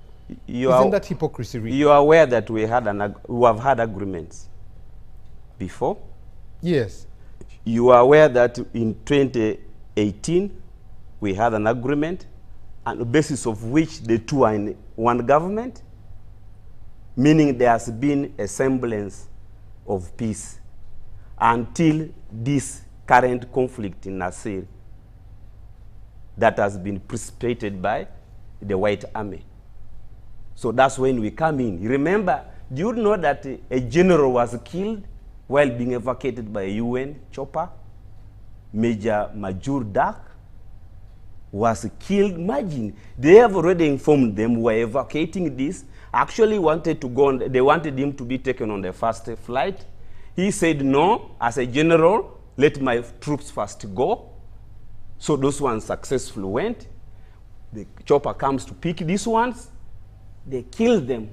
Isn't that hypocrisy, really? You are aware that we have had agreements before? Yes. You are aware that in 2018, we had an agreement on the basis of which the two are in one government, meaning there has been a semblance of peace until this current conflict in Nasir that has been precipitated by the White Army. So that's when we come in. Remember, do you know that a general was killed while being evacuated by a UN chopper? Major Majur Dak was killed. Imagine, they have already informed them who were evacuating this, actually wanted to go on, they wanted him to be taken on the first flight. He said, no, as a general, let my troops first go. So those ones successfully went. The chopper comes to pick these ones. They killed them.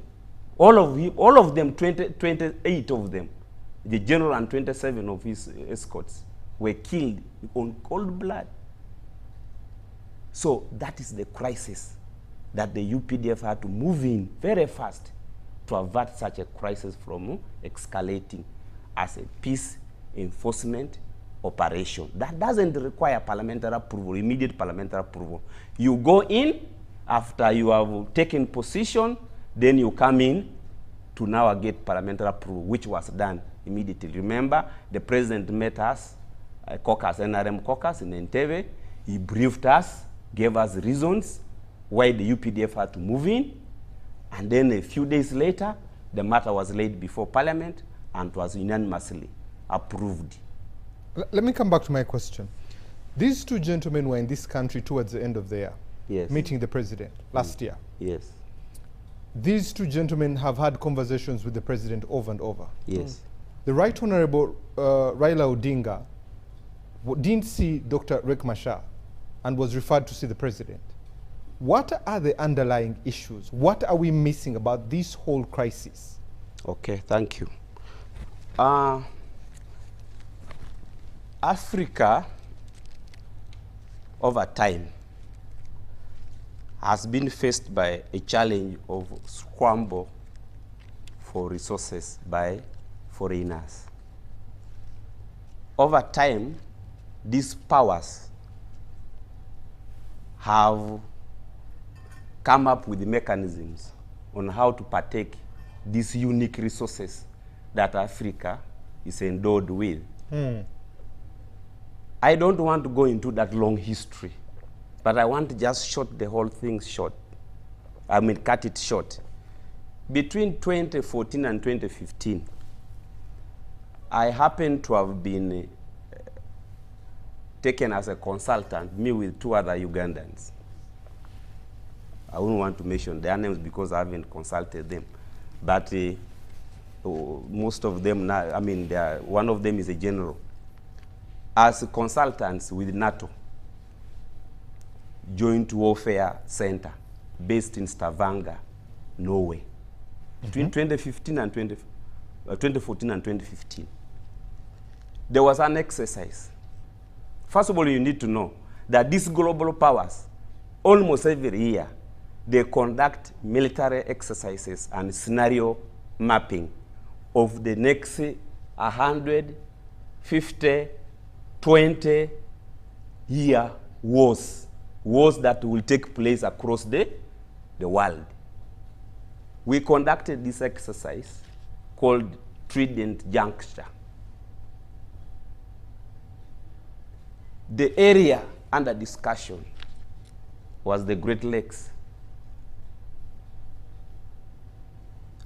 All of them, 28 of them. The general and 27 of his escorts were killed on cold blood. So that is the crisis that the UPDF had to move in very fast to avert such a crisis from escalating as a peace enforcement operation. That doesn't require parliamentary approval, immediate parliamentary approval. You go in after you have taken position, then you come in to now get parliamentary approval, which was done immediately. Remember, the president met us, caucus, NRM caucus in Entebbe. He briefed us, gave us reasons why the UPDF had to move in. And then a few days later, the matter was laid before Parliament and was unanimously approved. Let me come back to my question. These two gentlemen were in this country towards the end of the year, yes, meeting the president last year. Yes. These two gentlemen have had conversations with the president over and over. Yes. The Right Honorable Raila Odinga didn't see Dr. Riek Machar and was referred to see the president. What are the underlying issues? What are we missing about this whole crisis? Okay, thank you. Africa, over time, has been faced by a challenge of scramble for resources by foreigners. Over time, these powers have come up with mechanisms on how to partake these unique resources that Africa is endowed with. I don't want to go into that long history, but I want to just short the whole thing short. I mean, cut it short. Between 2014 and 2015, I happened to have been taken as a consultant, me with two other Ugandans. I wouldn't want to mention their names because I haven't consulted them. But most of them now, I mean, one of them is a general. As consultants with NATO, Joint Warfare Center, based in Stavanger, Norway, between 2014 and 2015. There was an exercise. First of all, you need to know that these global powers, almost every year, they conduct military exercises and scenario mapping of the next 150, 20-year wars that will take place across the world. We conducted this exercise called Trident Juncture. The area under discussion was the Great Lakes.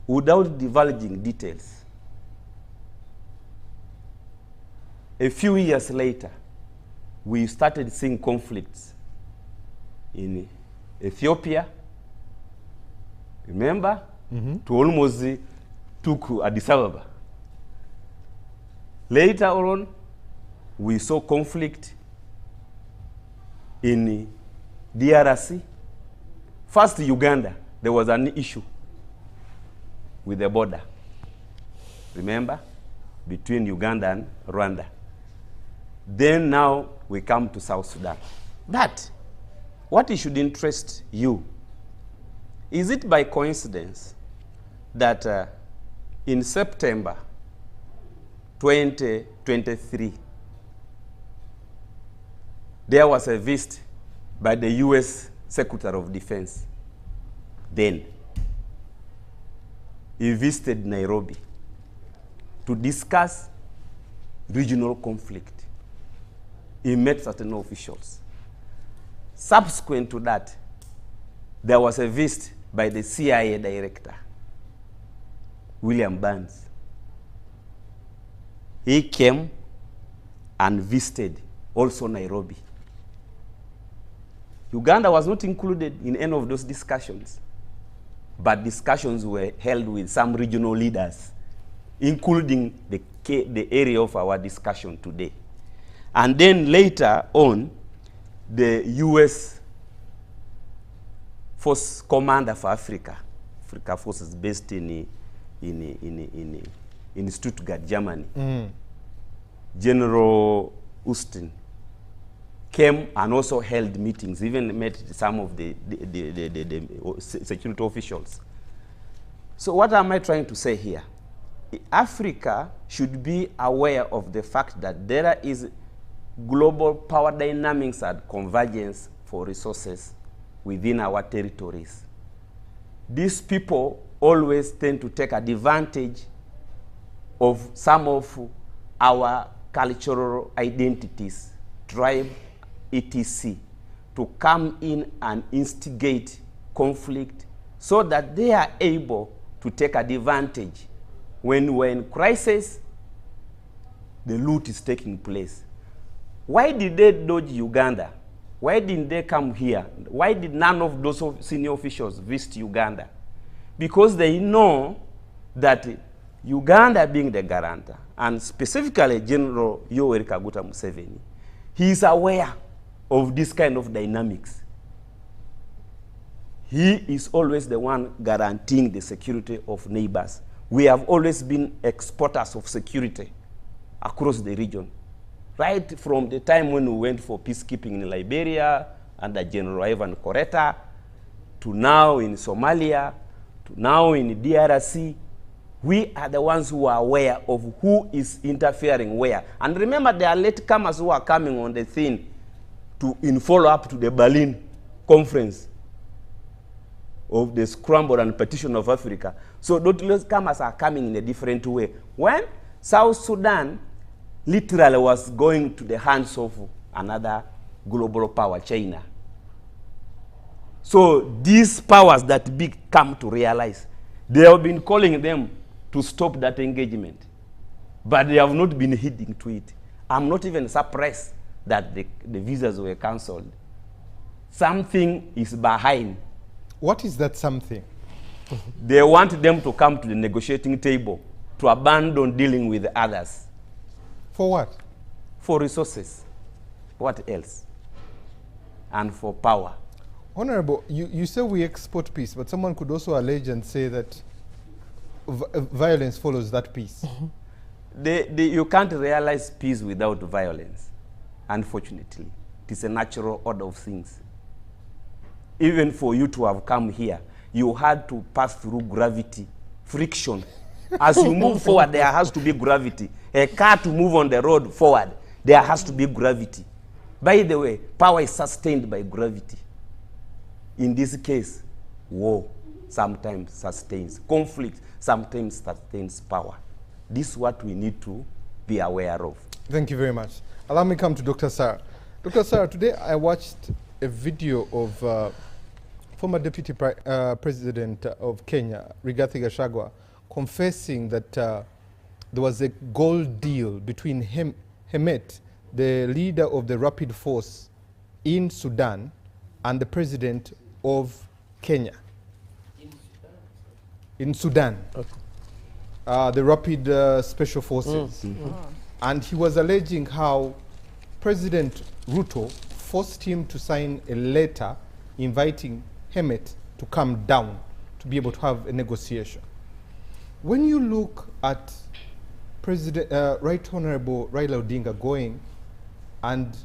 Without divulging details, a few years later, we started seeing conflicts in Ethiopia, remember, to almost took Addis Ababa. Later on, we saw conflict in DRC. First, Uganda, there was an issue with the border, remember, between Uganda and Rwanda. Then now we come to South Sudan. But what should interest you, is it by coincidence that in September 2023, there was a visit by the US Secretary of Defense then. He visited Nairobi to discuss regional conflict. He met certain officials. Subsequent to that, there was a visit by the CIA director, William Burns. He came and visited also Nairobi. Uganda was not included in any of those discussions, but discussions were held with some regional leaders, including the area of our discussion today. And then later on, the US Force Commander for Africa forces based in Stuttgart, Germany, General Austin, came and also held meetings, even met some of the security officials. So what am I trying to say here? Africa should be aware of the fact that there is global power dynamics and convergence for resources within our territories. These people always tend to take advantage of some of our cultural identities, tribe, etc., to come in and instigate conflict so that they are able to take advantage when we're in crisis, the loot is taking place. Why did they dodge Uganda? Why didn't they come here? Why did none of those senior officials visit Uganda? Because they know that Uganda being the guarantor, and specifically General Yoweri Kaguta Museveni, he is aware of this kind of dynamics. He is always the one guaranteeing the security of neighbors. We have always been exporters of security across the region. Right from the time when we went for peacekeeping in Liberia under General Ivan Koreta, to now in Somalia, to now in DRC, we are the ones who are aware of who is interfering where. And remember, there are latecomers who are coming on the scene in follow-up to the Berlin conference of the Scramble and Partition of Africa. So those latecomers are coming in a different way. When South Sudan literally was going to the hands of another global power, China. So these powers that big come to realize, they have been calling them to stop that engagement, but they have not been heeding to it. I'm not even surprised that the visas were cancelled. Something is behind. What is that something? They want them to come to the negotiating table, to abandon dealing with others. For what? For resources. What else? And for power. Honorable, you say we export peace, but someone could also allege and say that violence follows that peace. You can't realize peace without violence, unfortunately. It is a natural order of things. even for you to have come here, you had to pass through gravity, friction. As you move forward, there has to be gravity. A car to move on the road forward, there has to be gravity. By the way, power is sustained by gravity. In this case, war sometimes sustains, conflict sometimes sustains power. This is what we need to be aware of. Thank you very much. Allow me to come to Dr. Sarah. Dr. Sarah, today I watched a video of former Deputy President of Kenya, Rigathi Gachagua, confessing that there was a gold deal between 𝐒𝐻EMET, the leader of the rapid force in Sudan, and the president of Kenya. In Sudan. Okay. The rapid special forces. And he was alleging how President Ruto forced him to sign a letter inviting 𝐒𝐻EMET to come down to be able to have a negotiation. When you look at Right Honorable Raila Odinga going and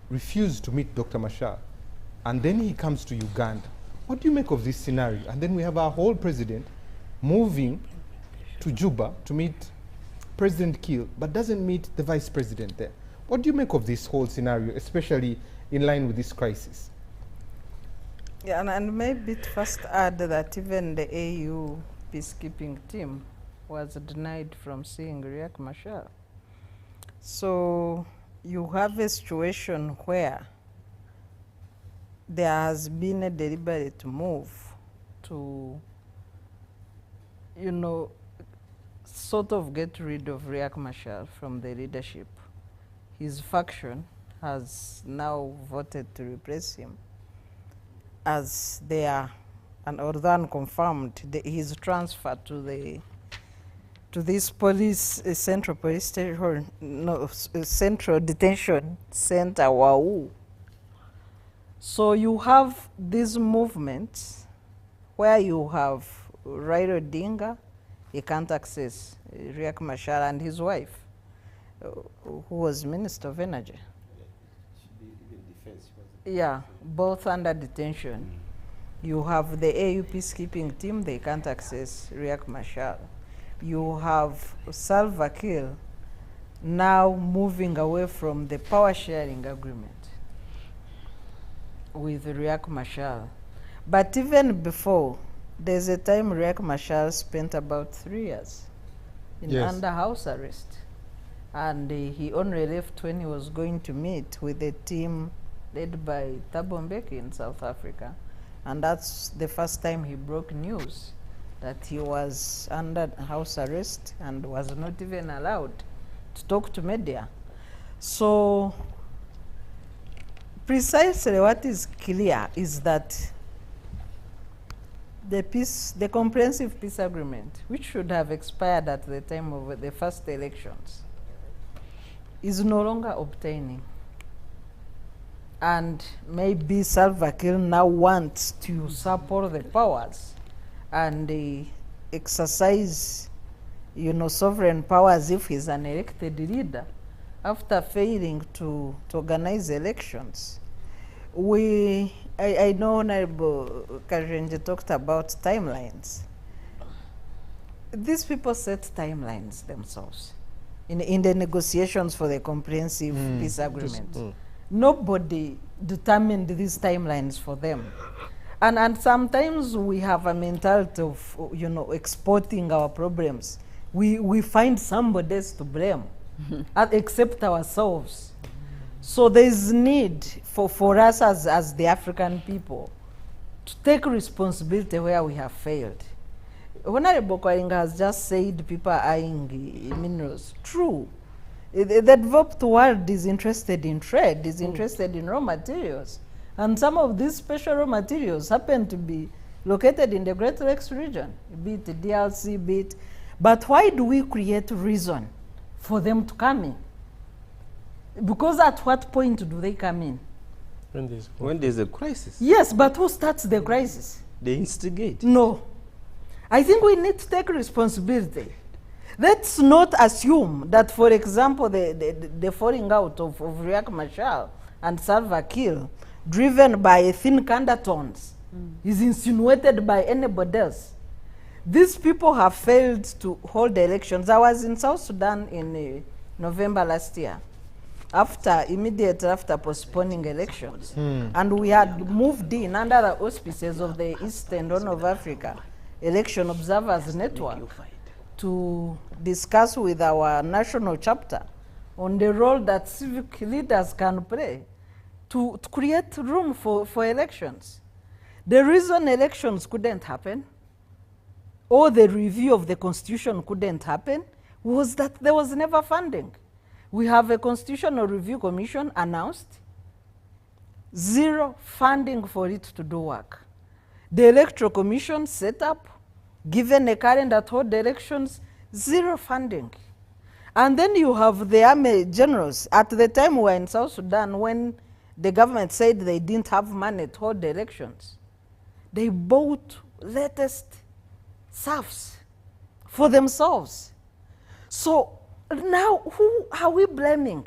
refuse to meet Dr. Machar, and then he comes to Uganda, what do you make of this scenario? And then we have our whole president moving to Juba to meet President Kiir, but doesn't meet the vice president there. What do you make of this whole scenario, especially in line with this crisis? Yeah, and maybe to first add that even the AU peacekeeping team was denied from seeing Riek Machar. So you have a situation where there has been a deliberate move to, you know, sort of get rid of Riek Machar from the leadership. His faction has now voted to replace him as their, and although unconfirmed, his transfer to this police central police station, no, central detention center, WAU. So you have these movements where you have Raila Odinga, he can't access Riek Machar and his wife, who was Minister of Energy. Yeah, both under detention. You have the AU peacekeeping team, they can't access Riek Machar. You have Salva Kiir now moving away from the power sharing agreement with Riek Machar. But even before, there's a time Riek Machar spent about 3 years under house arrest. And he only left when he was going to meet with a team led by Thabo Mbeki in South Africa. And that's the first time he broke news that he was under house arrest and was not even allowed to talk to media. So precisely what is clear is that the comprehensive peace agreement, which should have expired at the time of the first elections, is no longer obtaining. And maybe Salva Kiir now wants to support the powers and exercise, you know, sovereign power as if he's an elected leader after failing to organize elections. I know Honorable 𝐒𝐿𝐵 talked about timelines. These people set timelines themselves in the negotiations for the comprehensive peace agreement. Nobody determined these timelines for them. And sometimes we have a mentality of, you know, exporting our problems. We find somebody else to blame, except ourselves. So there's need for us as the African people to take responsibility where we have failed. Honorable 𝐒𝐿𝐵 has just said people are eyeing minerals. True. The developed world is interested in trade, is interested in raw materials. And some of these special raw materials happen to be located in the Great Lakes region, be it DRC, be it. But why do we create reason for them to come in? Because at what point do they come in? When there's a crisis. Yes, but who starts the crisis? They instigate. No. I think we need to take responsibility. Let's not assume that, for example, the falling out of Riek Machar and Salva Kiir, driven by thin undertones is insinuated by anybody else. These people have failed to hold elections. I was in South Sudan in November last year, immediately after postponing elections. And we had moved in under the auspices of the Eastern Horn of Africa Election Observers Network to discuss with our national chapter on the role that civic leaders can play to create room for elections. The reason elections couldn't happen, or the review of the Constitution couldn't happen, was that there was never funding. We have a Constitutional Review Commission announced, zero funding for it to do work. The Electoral Commission set up, given a calendar to hold elections, zero funding. And then you have the army generals. At the time we were in South Sudan, when the government said they didn't have money to hold the elections, they bought latest serfs for themselves. So now who are we blaming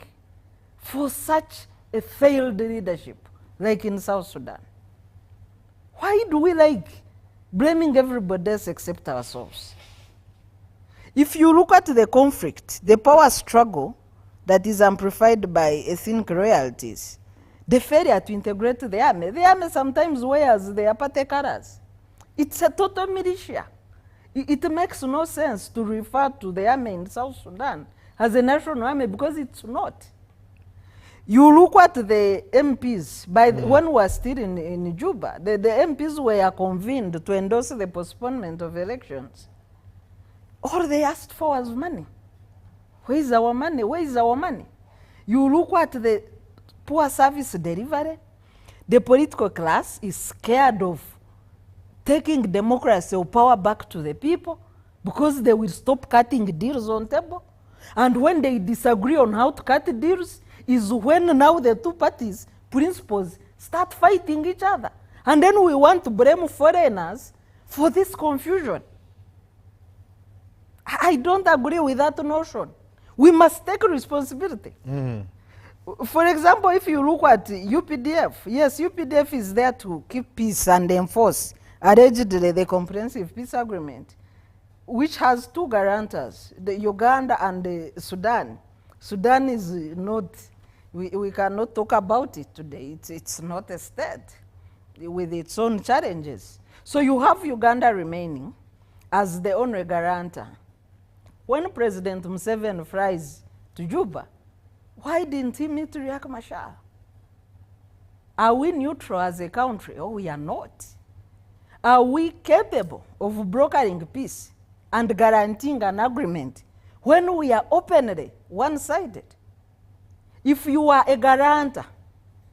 for such a failed leadership like in South Sudan? Why do we like blaming everybody else except ourselves? If you look at the conflict, the power struggle that is amplified by ethnic royalties, the failure to integrate the army sometimes wears the apathy colors. It's a total militia. It makes no sense to refer to the army in South Sudan as a national army because it's not. You look at the MPs, when we were still in Juba, the MPs were convened to endorse the postponement of elections. All they asked for was money. Where is our money? Where is our money? You look at the poor service delivery. The political class is scared of taking democracy or power back to the people because they will stop cutting deals on table. And when they disagree on how to cut deals is when now the two parties, principals, start fighting each other. And then we want to blame foreigners for this confusion. I don't agree with that notion. We must take responsibility. For example, if you look at UPDF, yes, UPDF is there to keep peace and enforce allegedly the comprehensive peace agreement, which has two guarantors, the Uganda and the Sudan. Sudan is not, we cannot talk about it today. It's not a state with its own challenges. So you have Uganda remaining as the only guarantor. When President Museveni flies to Juba, why didn't he meet Riek Machar? Are we neutral as a country? Oh, we are not. Are we capable of brokering peace and guaranteeing an agreement when we are openly one-sided? If you are a guarantor,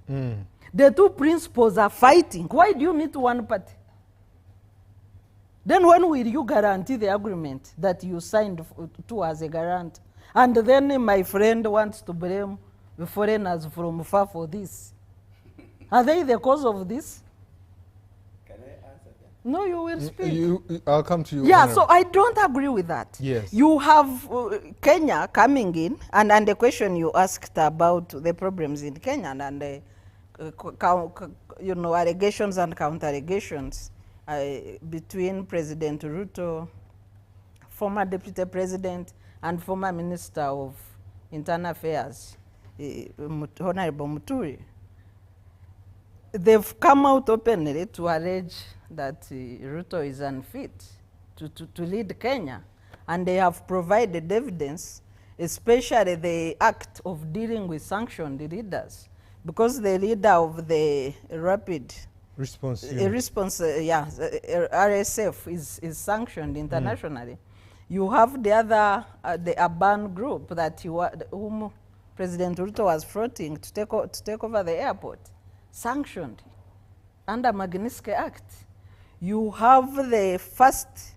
the two principals are fighting, why do you meet one party? Then when will you guarantee the agreement that you signed to as a guarantor? And then my friend wants to blame the foreigners from far for this. Are they the cause of this? Can I answer that? No, you will speak. I'll come to you. Yeah, Honorable. so I don't agree with that. Yes. You have Kenya coming in, and the question you asked about the problems in Kenya and the allegations and counter-allegations between President Ruto, former Deputy President, and former Minister of Internal Affairs, Honorable Muturi. They've come out openly to allege that Ruto is unfit to lead Kenya, and they have provided evidence, especially the act of dealing with sanctioned leaders, because the leader of the rapid response, RSF is sanctioned internationally. You have the other, the urban group that whom President Ruto was floating to take over the airport, sanctioned under Magnitsky Act. You have the first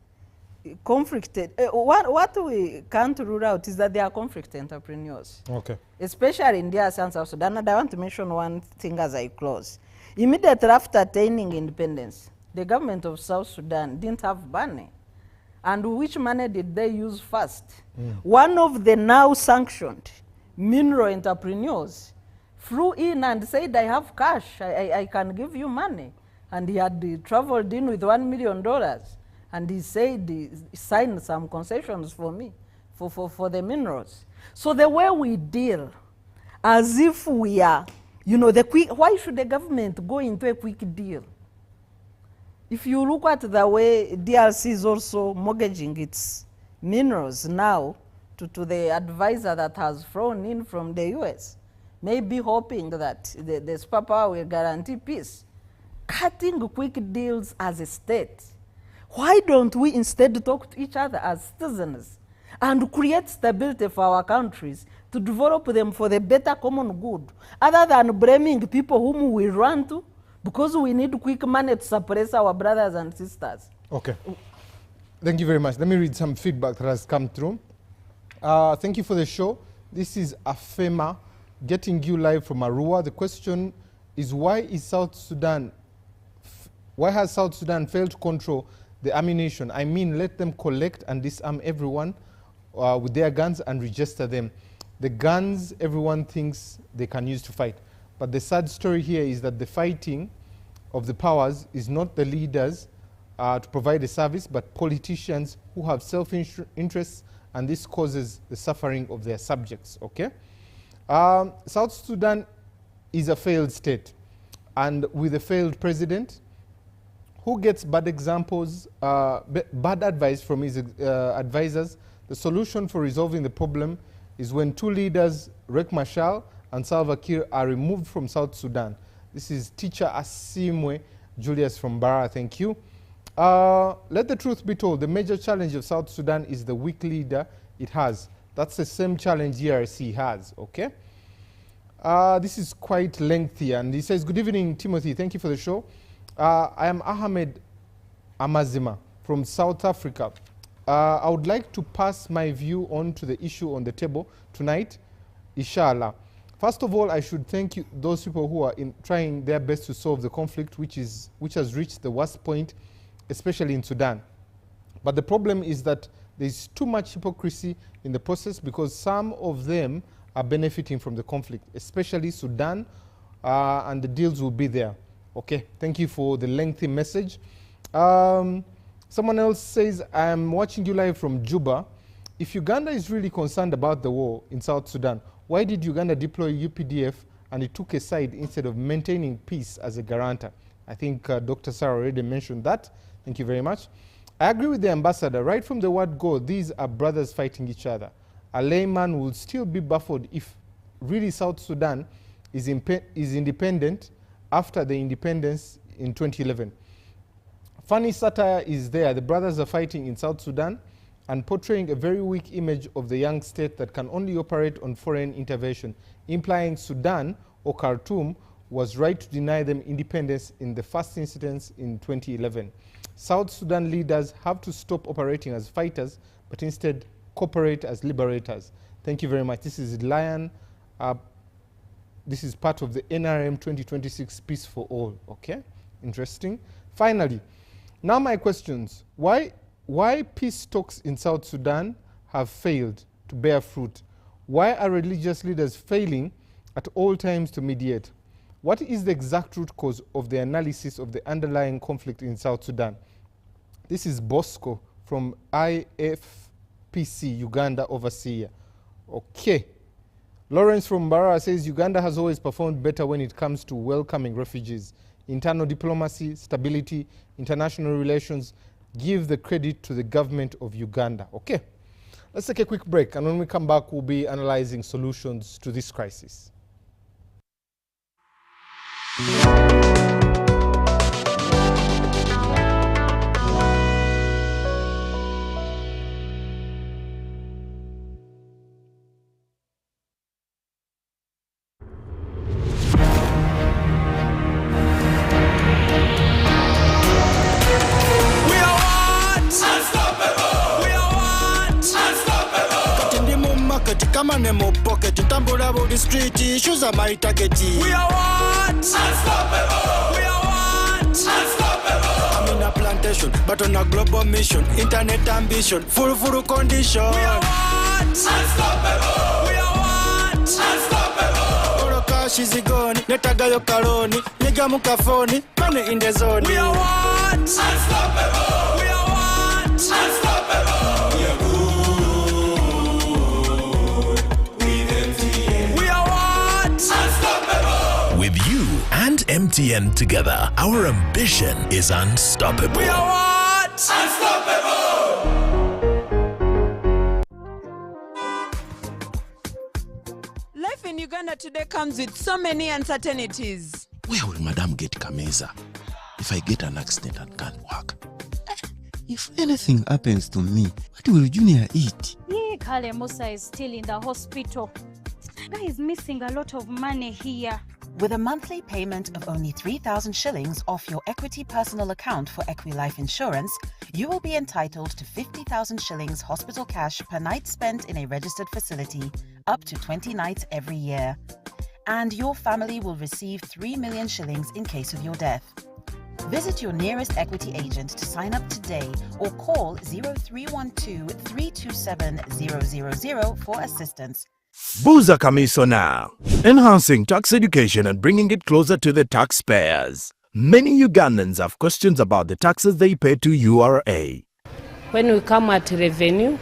conflict. What we can't rule out is that they are conflict entrepreneurs. Okay. Especially in DRC and South Sudan. And I want to mention one thing as I close. Immediately after attaining independence, the government of South Sudan didn't have money. And which money did they use first? One of the now sanctioned mineral entrepreneurs flew in and said, I have cash, I can give you money. and he had traveled in with $1 million, and he said he signed some concessions for me, for the minerals. So the way we deal, as if we are, you know, why should the government go into a quick deal? If you look at the way DRC is also mortgaging its minerals now to the advisor that has flown in from the US, maybe hoping that the superpower will guarantee peace. Cutting quick deals as a state. Why don't we instead talk to each other as citizens and create stability for our countries to develop them for the better common good, other than blaming people whom we run to because we need quick money to suppress our brothers and sisters? Okay. Thank you very much. Let me read some feedback that has come through. Thank you for the show. This is Afema getting you live from Arua. The question is, why has South Sudan failed to control the ammunition? I mean, let them collect and disarm everyone with their guns and register them. The guns everyone thinks they can use to fight. But the sad story here is that the fighting of the powers is not the leaders to provide a service, but politicians who have self-interests, and this causes the suffering of their subjects, okay? South Sudan is a failed state, and with a failed president who gets bad examples, bad advice from his advisors. The solution for resolving the problem is when two leaders, Riek Machar and Salva Kiir, are removed from South Sudan. This is Teacher Asimwe Julius from Bara, thank you. Let the truth be told, the major challenge of South Sudan is the weak leader it has. That's the same challenge DRC has, okay? This is quite lengthy, and he says, good evening, Timothy, thank you for the show. I am Ahmed Amazima from South Africa. I would like to pass my view on to the issue on the table tonight, inshallah. First of all, I should thank you, those people who are trying their best to solve the conflict, which has reached the worst point, especially in Sudan. But the problem is that there's too much hypocrisy in the process, because some of them are benefiting from the conflict, especially Sudan, and the deals will be there. Okay, thank you for the lengthy message. Someone else says, I'm watching you live from Juba. If Uganda is really concerned about the war in South Sudan, why did Uganda deploy UPDF and it took a side instead of maintaining peace as a guarantor? I think Dr. Sarah already mentioned that. Thank you very much. I agree with the ambassador. Right from the word go, these are brothers fighting each other. A layman will still be baffled if really South Sudan is independent after the independence in 2011. Funny satire is there. The brothers are fighting in South Sudan and portraying a very weak image of the young state that can only operate on foreign intervention, implying Sudan or Khartoum was right to deny them independence in the first incidents in 2011. South Sudan leaders have to stop operating as fighters, but instead cooperate as liberators. Thank you very much. This is Lion. This is part of the NRM 2026 Peace for All. Okay, interesting. Finally, now my questions. Why peace talks in South Sudan have failed to bear fruit? Why are religious leaders failing at all times to mediate? What is the exact root cause of the analysis of the underlying conflict in South Sudan? This is Bosco from IFPC, Uganda Overseer. Okay. Lawrence from Barra says Uganda has always performed better when it comes to welcoming refugees. Internal diplomacy, stability, international relations, give the credit to the government of Uganda. Okay. Let's take a quick break, and when we come back, we'll be analyzing solutions to this crisis. The street issues are my target. We are what? Unstoppable. We are what? Unstoppable. I'm in a plantation, but on a global mission. Internet ambition, full condition. We are what? Unstoppable. We are what? Unstoppable. Oro cash is gone, netaga yo kaloni. nigga mukafoni, money in the zone. We are what? Unstoppable. We are what? Unstoppable. We are good. With MTN. We are what? Unstoppable. With you and MTN together, our ambition is unstoppable. We are what? Unstoppable. Life in Uganda today comes with so many uncertainties. Where will Madam get Kameza if I get an accident and can't work? If anything happens to me, what will Junior eat? Kale Musa is still in the hospital. The guy is missing a lot of money here. With a monthly payment of only 3,000 shillings off your Equity personal account for Equi Life Insurance, you will be entitled to 50,000 shillings hospital cash per night spent in a registered facility, up to 20 nights every year. And your family will receive 3 million shillings in case of your death. Visit your nearest Equity agent to sign up today or call 0312 327 000 for assistance. Buza Commissioner, enhancing tax education and bringing it closer to the taxpayers. Many Ugandans have questions about the taxes they pay to URA. When we come at revenue,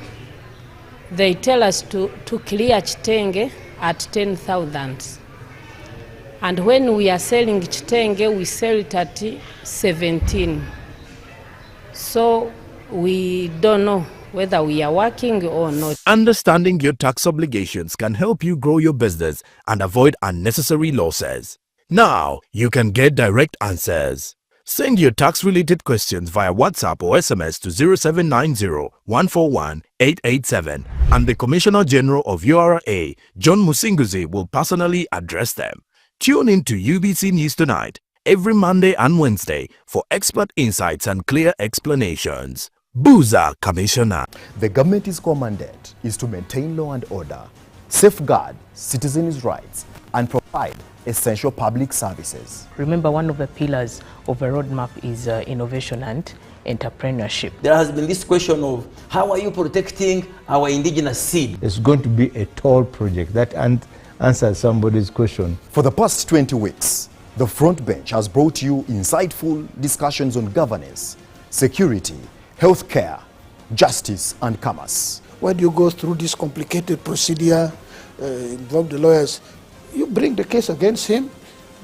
they tell us to clear chitenge at 10,000. And when we are selling chitenge, we sell it at 17. So we don't know whether we are working or not. Understanding your tax obligations can help you grow your business and avoid unnecessary losses. Now, you can get direct answers. Send your tax-related questions via WhatsApp or SMS to 0790-141-887 and the Commissioner General of URA, John Musinguzi, will personally address them. Tune in to UBC News Tonight every Monday and Wednesday for expert insights and clear explanations. Buza Commissioner. The government's mandate is to maintain law and order, safeguard citizens' rights, and provide essential public services. Remember, one of the pillars of a roadmap is innovation and entrepreneurship. There has been this question of how are you protecting our indigenous seed? It's going to be a tall project that answers somebody's question. For the past 20 weeks, the front bench has brought you insightful discussions on governance, security, healthcare, justice, and commerce. When you go through this complicated procedure, involve the lawyers, you bring the case against him,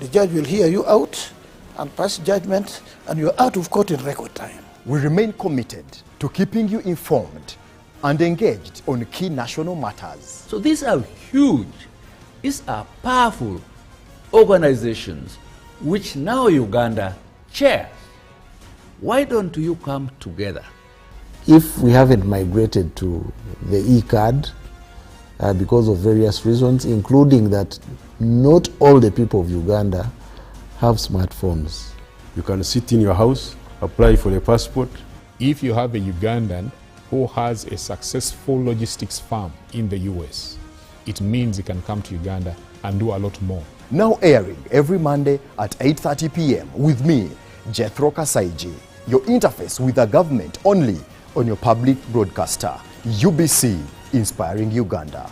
the judge will hear you out and pass judgment, and you're out of court in record time. We remain committed to keeping you informed and engaged on key national matters. So these are huge, these are powerful organizations which now Uganda chairs. Why don't you come together? If we haven't migrated to the e-card because of various reasons, including that not all the people of Uganda have smartphones. You can sit in your house, apply for a passport. If you have a Ugandan who has a successful logistics firm in the US, it means he can come to Uganda and do a lot more. Now airing every Monday at 8:30 p.m. with me, 𝐸𝐶𝐸, your interface with the government only on your public broadcaster, UBC, Inspiring Uganda.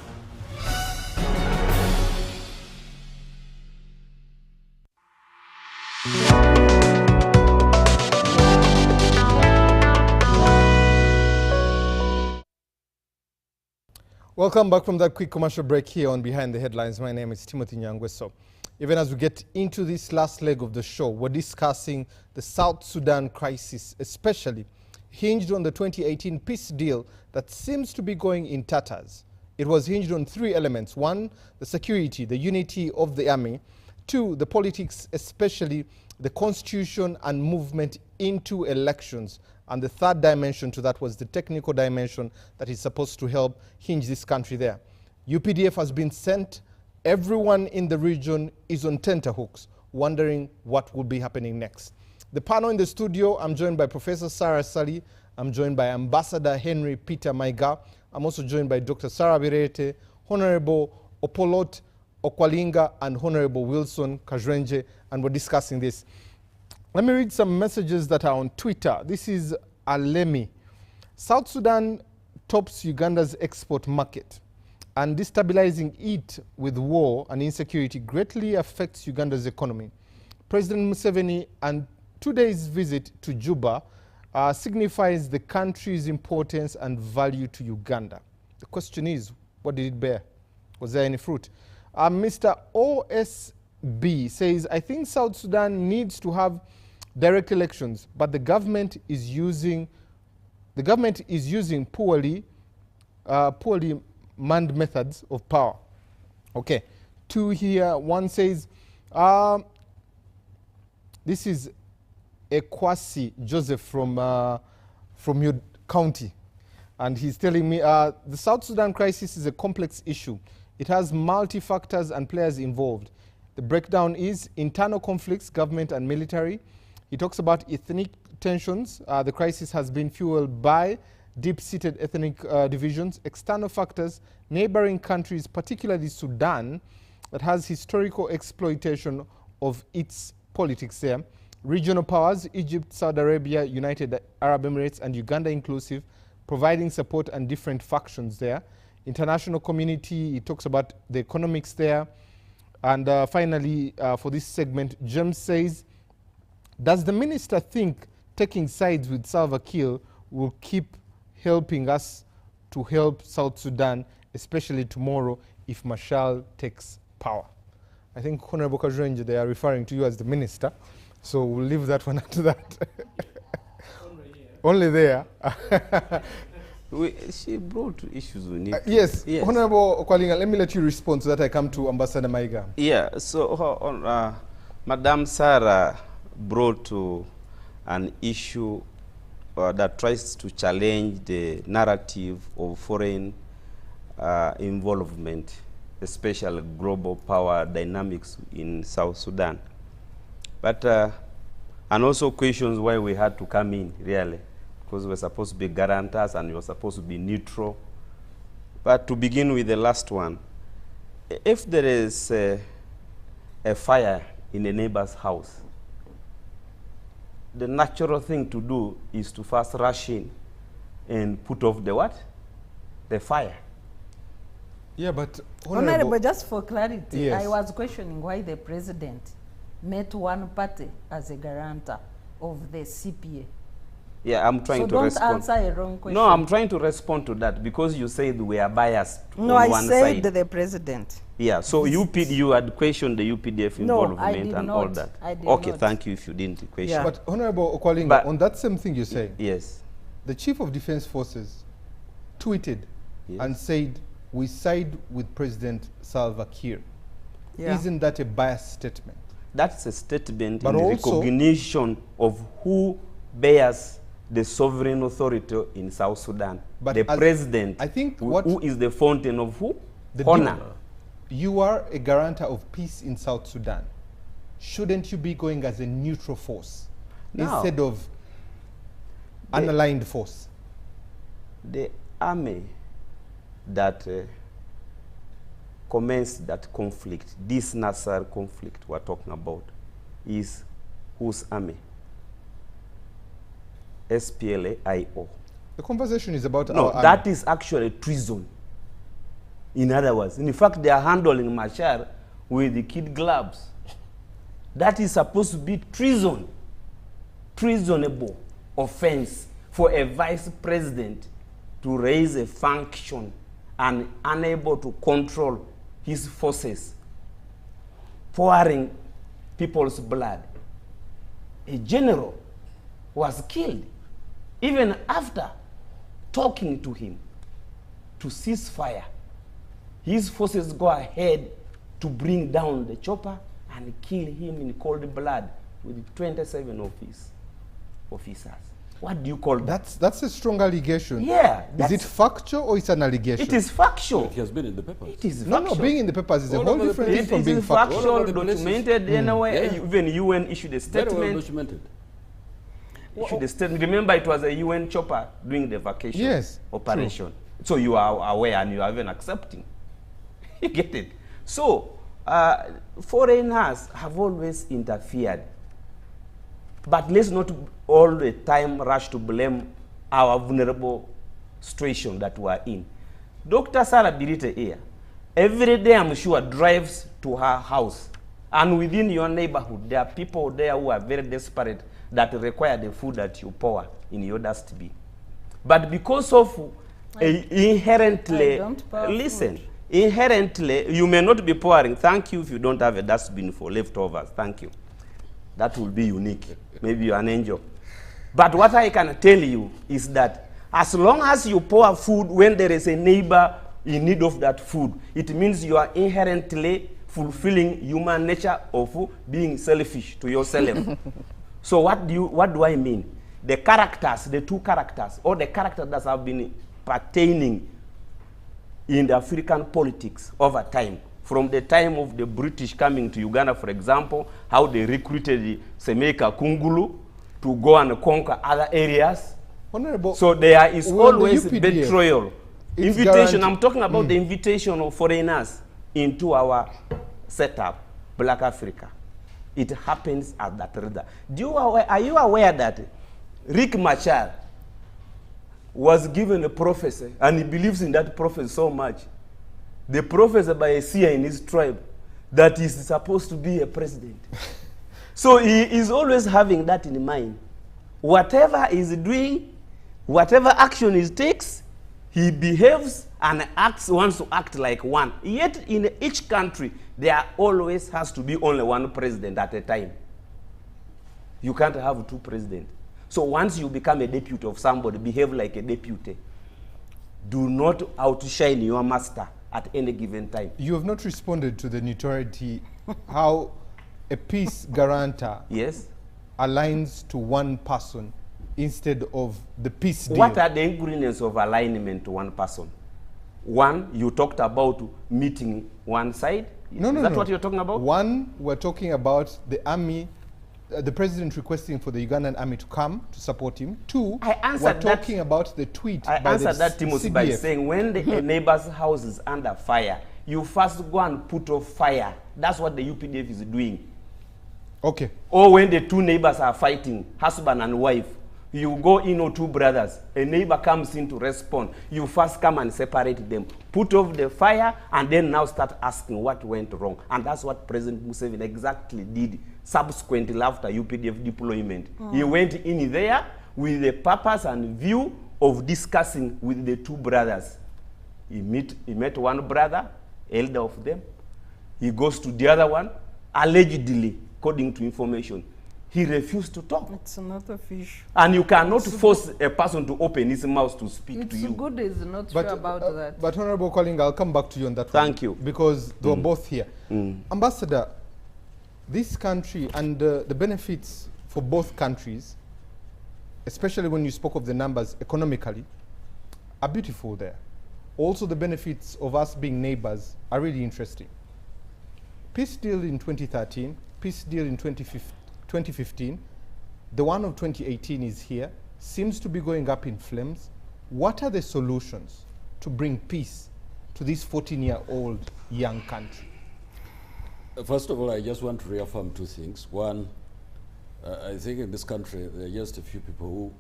Welcome back from that quick commercial break here on Behind the Headlines. My name is Timothy Nyagweso. Even as we get into this last leg of the show, we're discussing the South Sudan crisis, especially hinged on the 2018 peace deal that seems to be going in tatters. It was hinged on three elements. One, the security, the unity of the army. Two, the politics, especially the constitution and movement into elections. And the third dimension to that was the technical dimension that is supposed to help hinge this country there. UPDF has been sent. Everyone in the region is on tenterhooks, wondering what will be happening next. The panel in the studio, I'm joined by Professor Sarah Sali. I'm joined by Ambassador Henry Peter Maiga. I'm also joined by Dr. Sarah Birete, Honorable Opolot Okwalinga, and Honorable Wilson Kajrenje, and we're discussing this. Let me read some messages that are on Twitter. This is Alemi. South Sudan tops Uganda's export market, and destabilizing it with war and insecurity greatly affects Uganda's economy. President Museveni and 2 days visit to Juba signifies the country's importance and value to Uganda. The question is, what did it bear? Was there any fruit? Mr. OSB says, I think South Sudan needs to have direct elections, but the government is using poorly manned methods of power. Okay, two here. One says, this is Ekwasi Joseph from your county, and he's telling me the South Sudan crisis is a complex issue. It has multi-factors and players involved. The breakdown is internal conflicts, government and military. He talks about ethnic tensions. The crisis has been fueled by deep-seated ethnic divisions, external factors, neighboring countries, particularly Sudan, that has historical exploitation of its politics there. Regional powers, Egypt, Saudi Arabia, United Arab Emirates, and Uganda inclusive, providing support and different factions there. International community, he talks about the economics there. And finally, for this segment, James says, does the minister think taking sides with Salva Kiir will keep helping us to help South Sudan, especially tomorrow if Machar takes power? I think Honorable Kajrenje, they are referring to you as the minister, so we'll leave that one to that. Only there. She brought issues we need. Yes. Honorable Okwalinga, let me let you respond so that I come to Ambassador Maiga. Yeah, so Madam Sarah brought to an issue that tries to challenge the narrative of foreign involvement, especially global power dynamics in South Sudan. But, and also questions why we had to come in, really, because we're supposed to be guarantors and we're supposed to be neutral. But to begin with the last one, if there is a fire in a neighbor's house, the natural thing to do is to first rush in and put off the what? The fire. Yeah, but Honorable, just for clarity, yes. I was questioning why the president met one party as a guarantor of the CPA. Yeah, I'm trying to respond. So don't answer a wrong question. No, I'm trying to respond to that because you said we are biased on one I side. said the president. Yeah, so you had questioned the UPDF involvement and all that. I did okay, not. thank you if you didn't question. Yeah. But Honorable Okwalinga, on that same thing you're saying, yes, the Chief of Defense Forces tweeted and said, we side with President Salva Kiir. Yeah. Isn't that a biased statement? That's a statement But in also, recognition of who bears the sovereign authority in South Sudan. But the president, I think who is the fountain of who? The honor. You are a guarantor of peace in South Sudan. Shouldn't you be going as a neutral force instead of an aligned force? The army that commenced that conflict, this Nasser conflict we're talking about, is whose army? SPLA-IO. The conversation is about no, our that army. is actually treason. In other words, in fact, they are handling Machar with the kid gloves. That is supposed to be treason, treasonable offense for a vice president to raise a function and unable to control his forces, pouring people's blood. A general was killed even after talking to him to cease fire. His forces go ahead to bring down the chopper and kill him in cold blood with 27 of his officers. What do you call that? That's a strong allegation. Yeah. Is it factual or it's an allegation? It is factual. It has been in the papers. It is No, factual. no, being in the papers is a whole different thing from being factual. Factual, documented anyway. Yeah. Even UN issued a statement. Very well documented. Issued a statement. Remember, it was a UN chopper doing the vacation operation. True. So you are aware and you are even accepting. You get it? So, foreigners have always interfered. But let's not all the time rush to blame our vulnerable situation that we are in. Dr. Sarah Birite here, every day I'm sure drives to her house And within your neighborhood, there are people there who are very desperate that require the food that you pour in your dustbin. But because of inherently, listen, inherently, you may not be pouring. Thank you if you don't have a dustbin for leftovers. Thank you. That will be unique. Maybe you're an angel. But what I can tell you is that as long as you pour food when there is a neighbor in need of that food, it means you are inherently fulfilling human nature of being selfish to yourself. So what do I mean? The characters, the two characters, or the characters that have been pertaining in the African politics over time, from the time of the British coming to Uganda, for example, how they recruited Semeka Kungulu to go and conquer other areas. Honorable, so there is always the betrayal. Invitation, I'm talking about the invitation of foreigners into our setup, Black Africa. It happens at that radar. Are you aware that Riek Machar was given a prophecy, and he believes in that prophecy so much? The prophecy by a seer in his tribe that he is supposed to be a president. So he is always having that in mind. Whatever he is doing, whatever action he takes, he behaves and wants to act like one. Yet in each country, there always has to be only one president at a time. You can't have two presidents. So once you become a deputy of somebody, behave like a deputy. Do not outshine your master at any given time. You have not responded to the neutrality, how a peace guarantor aligns to one person instead of the peace deal. What are the ingredients of alignment to one person? One, you talked about meeting one side. Is that what you're talking about? One, we're talking about the army, the president requesting for the Ugandan army to come to support him. Two, we're talking about the tweet I by answered the that, Timothy, by saying when the neighbor's house is under fire, you first go and put off fire. That's what the UPDF is doing. Okay. Or when the two neighbors are fighting, husband and wife, you go in, or two brothers, a neighbor comes in to respond. You first come and separate them, put off the fire, and then now start asking what went wrong. And that's what President Museveni exactly did subsequently after UPDF deployment. He went in there with the purpose and view of discussing with the two brothers. He met one brother, elder of them. He goes to the other one, allegedly, according to information. He refused to talk. It's not a fish. And you cannot force a person to open his mouth to speak to you. It's good is not sure about that. But Honorable Calling, I'll come back to you on that one. Thank you. Because they were both here. Ambassador, this country and the benefits for both countries, especially when you spoke of the numbers economically, are beautiful there. Also, the benefits of us being neighbors are really interesting. Peace deal in 2013, peace deal in 2015, the one of 2018 is here, seems to be going up in flames. What are the solutions to bring peace to this 14-year-old young country? First of all, I just want to reaffirm two things. One, I think in this country, there are just a few people who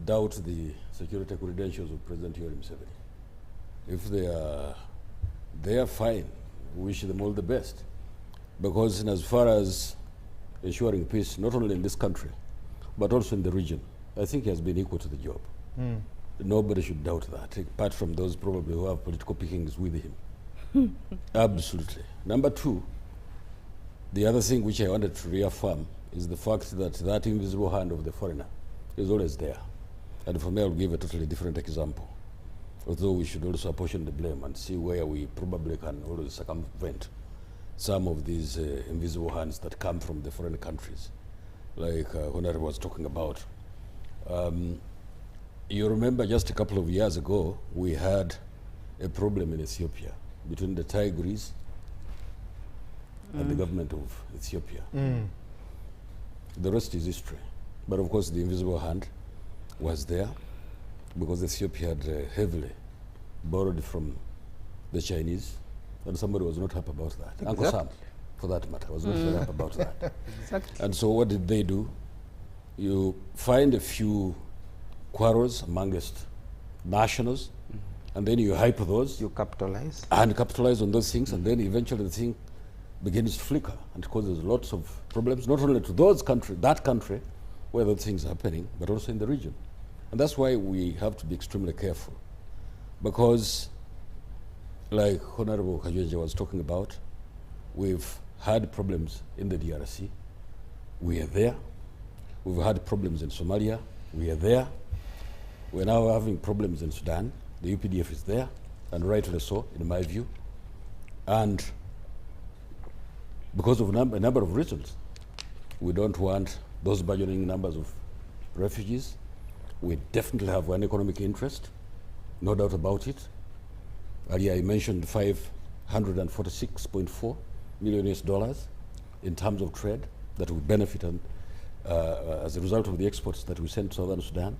doubt the security credentials of President Yoweri Museveni. If they are fine, we wish them all the best. Because in as far as ensuring peace, not only in this country, but also in the region, I think he has been equal to the job. Nobody should doubt that, apart from those probably who have political pickings with him. Absolutely. Number two, the other thing which I wanted to reaffirm is the fact that that invisible hand of the foreigner is always there. And for me, I'll give a totally different example. Although we should also apportion the blame and see where we probably can always circumvent some of these invisible hands that come from the foreign countries, like Honorable was talking about. You remember just a couple of years ago, we had a problem in Ethiopia between the Tigris and the government of Ethiopia. The rest is history. But of course, the invisible hand was there because Ethiopia had heavily borrowed from the Chinese, and somebody was not happy about that. Exactly. Uncle Sam, for that matter, was not very happy about that. Exactly. And so what did they do? You find a few quarrels amongst nationals, and then you hype those. You capitalize. And capitalize on those things, and then eventually the thing begins to flicker and causes lots of problems, not only to those that country where those things are happening, but also in the region. And that's why we have to be extremely careful. Because, like Honorable 𝐒𝐿𝐨 was talking about, we've had problems in the DRC. We are there. We've had problems in Somalia. We are there. We're now having problems in Sudan. The UPDF is there, and rightly so, in my view. And because of a number of reasons, we don't want those burgeoning numbers of refugees. We definitely have an economic interest, no doubt about it. Earlier I mentioned $546.4 million in terms of trade that will benefit as a result of the exports that we send to Southern Sudan.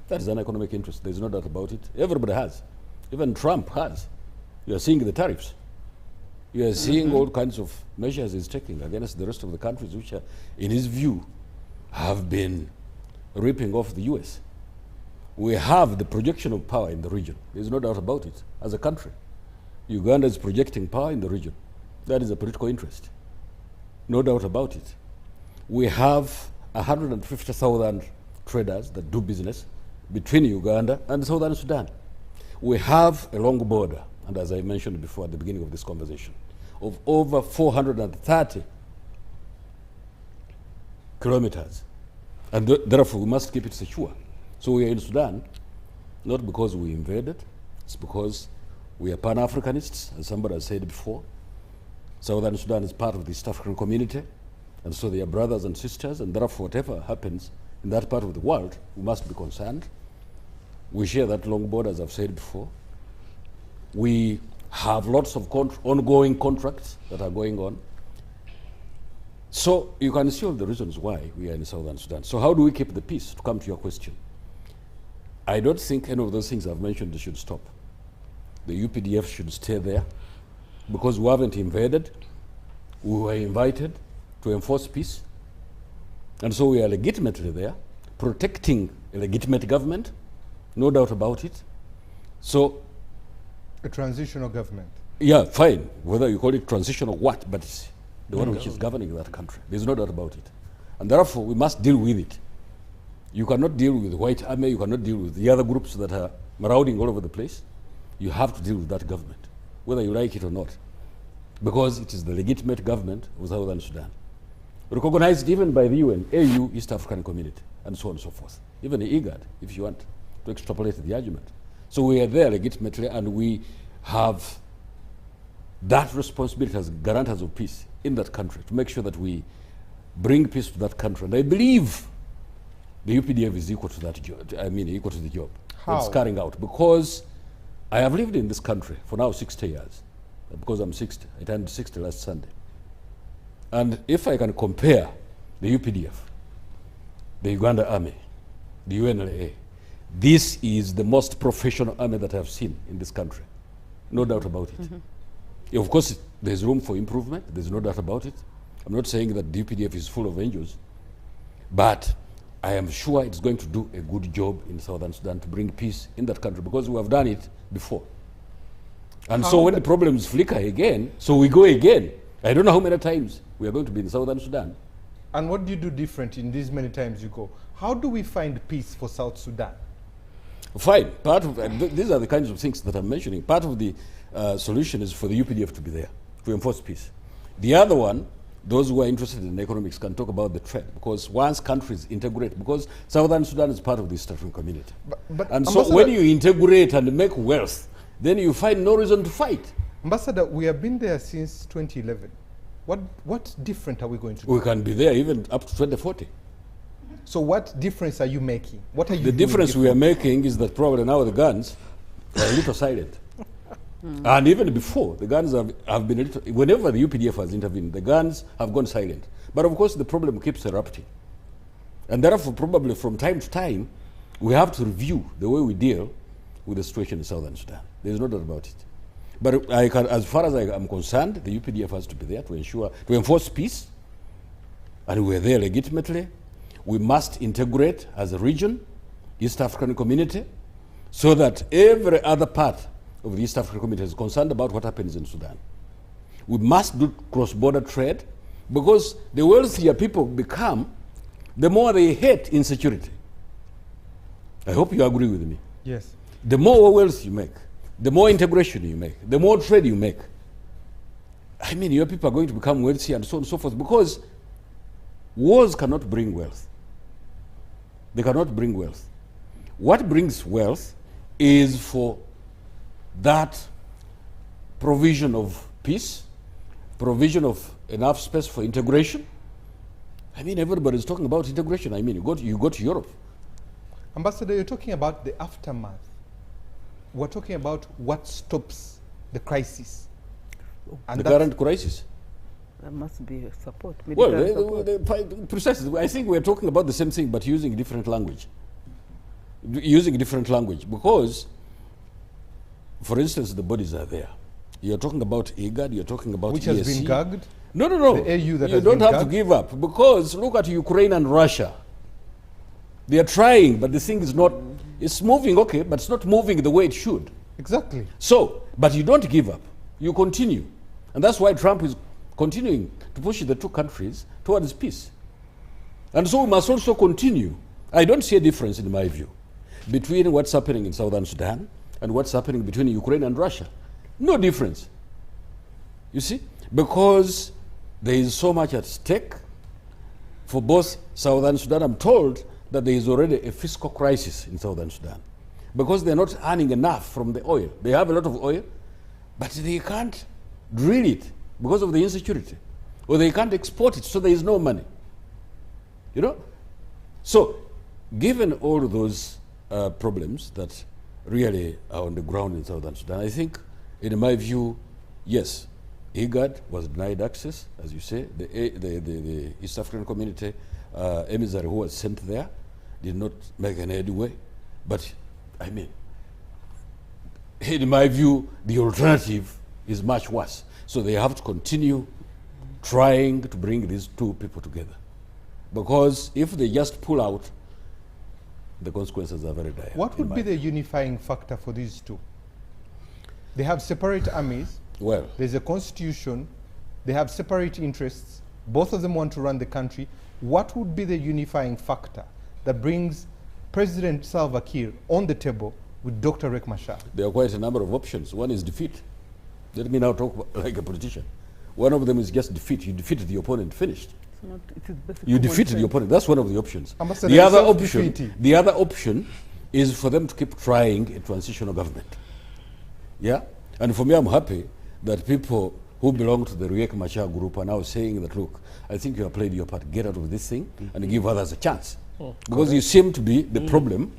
That is an economic interest. There's no doubt about it. Everybody has. Even Trump has. You are seeing the tariffs. You are seeing all kinds of measures he's taking against the rest of the countries which are, in his view, have been ripping off the US. We have the projection of power in the region. There's no doubt about it. As a country, Uganda is projecting power in the region. That is a political interest. No doubt about it. We have 150,000 traders that do business between Uganda and Southern Sudan. We have a long border, and as I mentioned before at the beginning of this conversation, of over 430 kilometers. And therefore, we must keep it secure. So we are in Sudan, not because we invaded, it's because we are Pan-Africanists, as somebody has said before. Southern Sudan is part of the East African community, and so they are brothers and sisters, and therefore whatever happens in that part of the world, we must be concerned. We share that long border, as I've said before. We have lots of ongoing contracts that are going on. So you can see all the reasons why we are in Southern Sudan. So how do we keep the peace, to come to your question? I don't think any of those things I've mentioned should stop. The UPDF should stay there because we haven't invaded. We were invited to enforce peace. And so we are legitimately there, protecting a legitimate government, no doubt about it. So, a transitional government. Yeah, fine. Whether you call it transitional or what, but it's the one which is governing that country. There's no doubt about it. And therefore, we must deal with it. You cannot deal with the White Army, you cannot deal with the other groups that are marauding all over the place. You have to deal with that government, whether you like it or not, because it is the legitimate government of Southern Sudan, recognized even by the UN, AU, East African Community, and so on and so forth. Even the IGAD, if you want to extrapolate the argument. So we are there legitimately, and we have that responsibility as guarantors of peace in that country to make sure that we bring peace to that country. And I believe the UPDF is equal to that job. I mean, equal to the job it's carrying out, because I have lived in this country for now 60 years. Because I'm 60, I turned 60 last Sunday. And if I can compare the UPDF, the Uganda Army, the UNLA, this is the most professional army that I've seen in this country. No doubt about it. Of course, there's room for improvement. There's no doubt about it. I'm not saying that the UPDF is full of angels, but I am sure it's going to do a good job in Southern Sudan to bring peace in that country, because we have done it before. And so when the problems flicker again, so we go again. I don't know how many times we are going to be in Southern Sudan. And what do you do different in these many times you go? How do we find peace for South Sudan? Fine. Part of these are the kinds of things that I'm mentioning. Part of the solution is for the UPDF to be there, to enforce peace. The other one, those who are interested in economics can talk about the trade, because once countries integrate, because Southern Sudan is part of the East African community. And so when you integrate and make wealth, then you find no reason to fight. Ambassador, we have been there since 2011. What different are we going to do? We can be there even up to 2040. So what difference are you making? What are you The difference we are making is that probably now the guns are a little silent. And even before, the guns have been a little, whenever the UPDF has intervened, the guns have gone silent. But of course, the problem keeps erupting. And therefore, probably from time to time, we have to review the way we deal with the situation in Southern Sudan. There's no doubt about it. But as far as I am concerned, the UPDF has to be there to enforce peace. And we're there legitimately. We must integrate as a region, East African community, so that every other part of the East African community is concerned about what happens in Sudan. We must do cross-border trade, because the wealthier people become, the more they hate insecurity. I hope you agree with me. Yes. The more wealth you make, the more integration you make, the more trade you make. I mean, your people are going to become wealthy and so on and so forth, because wars cannot bring wealth. They cannot bring wealth. What brings wealth is for that provision of peace, provision of enough space for integration. I mean, everybody is talking about integration. I mean, you go to Europe. Ambassador, you're talking about the aftermath. We're talking about what stops the crisis. And the current crisis. There must be support. Well, precisely. I think we're talking about the same thing, but using different language. Using different language, because, for instance, the bodies are there. You're talking about IGAD, you're talking about which ESC. has been gagged? No, no, no. The AU that you has don't been have to gagged? give up, because look at Ukraine and Russia. They are trying, but the thing is not, it's moving, okay, but it's not moving the way it should. Exactly. So, but you don't give up. You continue. And that's why Trump is continuing to push the two countries towards peace. And so we must also continue. I don't see a difference, in my view, between what's happening in Southern Sudan and what's happening between Ukraine and Russia. No difference. You see? Because there is so much at stake for both Southern Sudan. I'm told that there is already a fiscal crisis in Southern Sudan, because they're not earning enough from the oil. They have a lot of oil, but they can't drill it because of the insecurity, or they can't export it, so there is no money. You know? So, given all those problems that really are on the ground in Southern Sudan, I think, in my view, yes, IGAD was denied access, as you say. The East African Community emissary who was sent there did not make any headway. But, I mean, in my view, the alternative is much worse. So they have to continue trying to bring these two people together. Because if they just pull out, the consequences are very dire. What would be the unifying factor for these two? They have separate armies. Well, there's a constitution. They have separate interests. Both of them want to run the country. What would be the unifying factor that brings President Salva Kiir on the table with Dr. Riek Machar? There are quite a number of options. One is defeat. Let me now talk like a politician. One of them is just defeat. You defeated the opponent, finished. You defeated the opponent. That's one of the options. The other option is for them to keep trying a transitional government. Yeah? And for me, I'm happy that people who belong to the Riek Machar group are now saying that, look, I think you have played your part. Get out of this thing and give others a chance. Because you seem to be the problem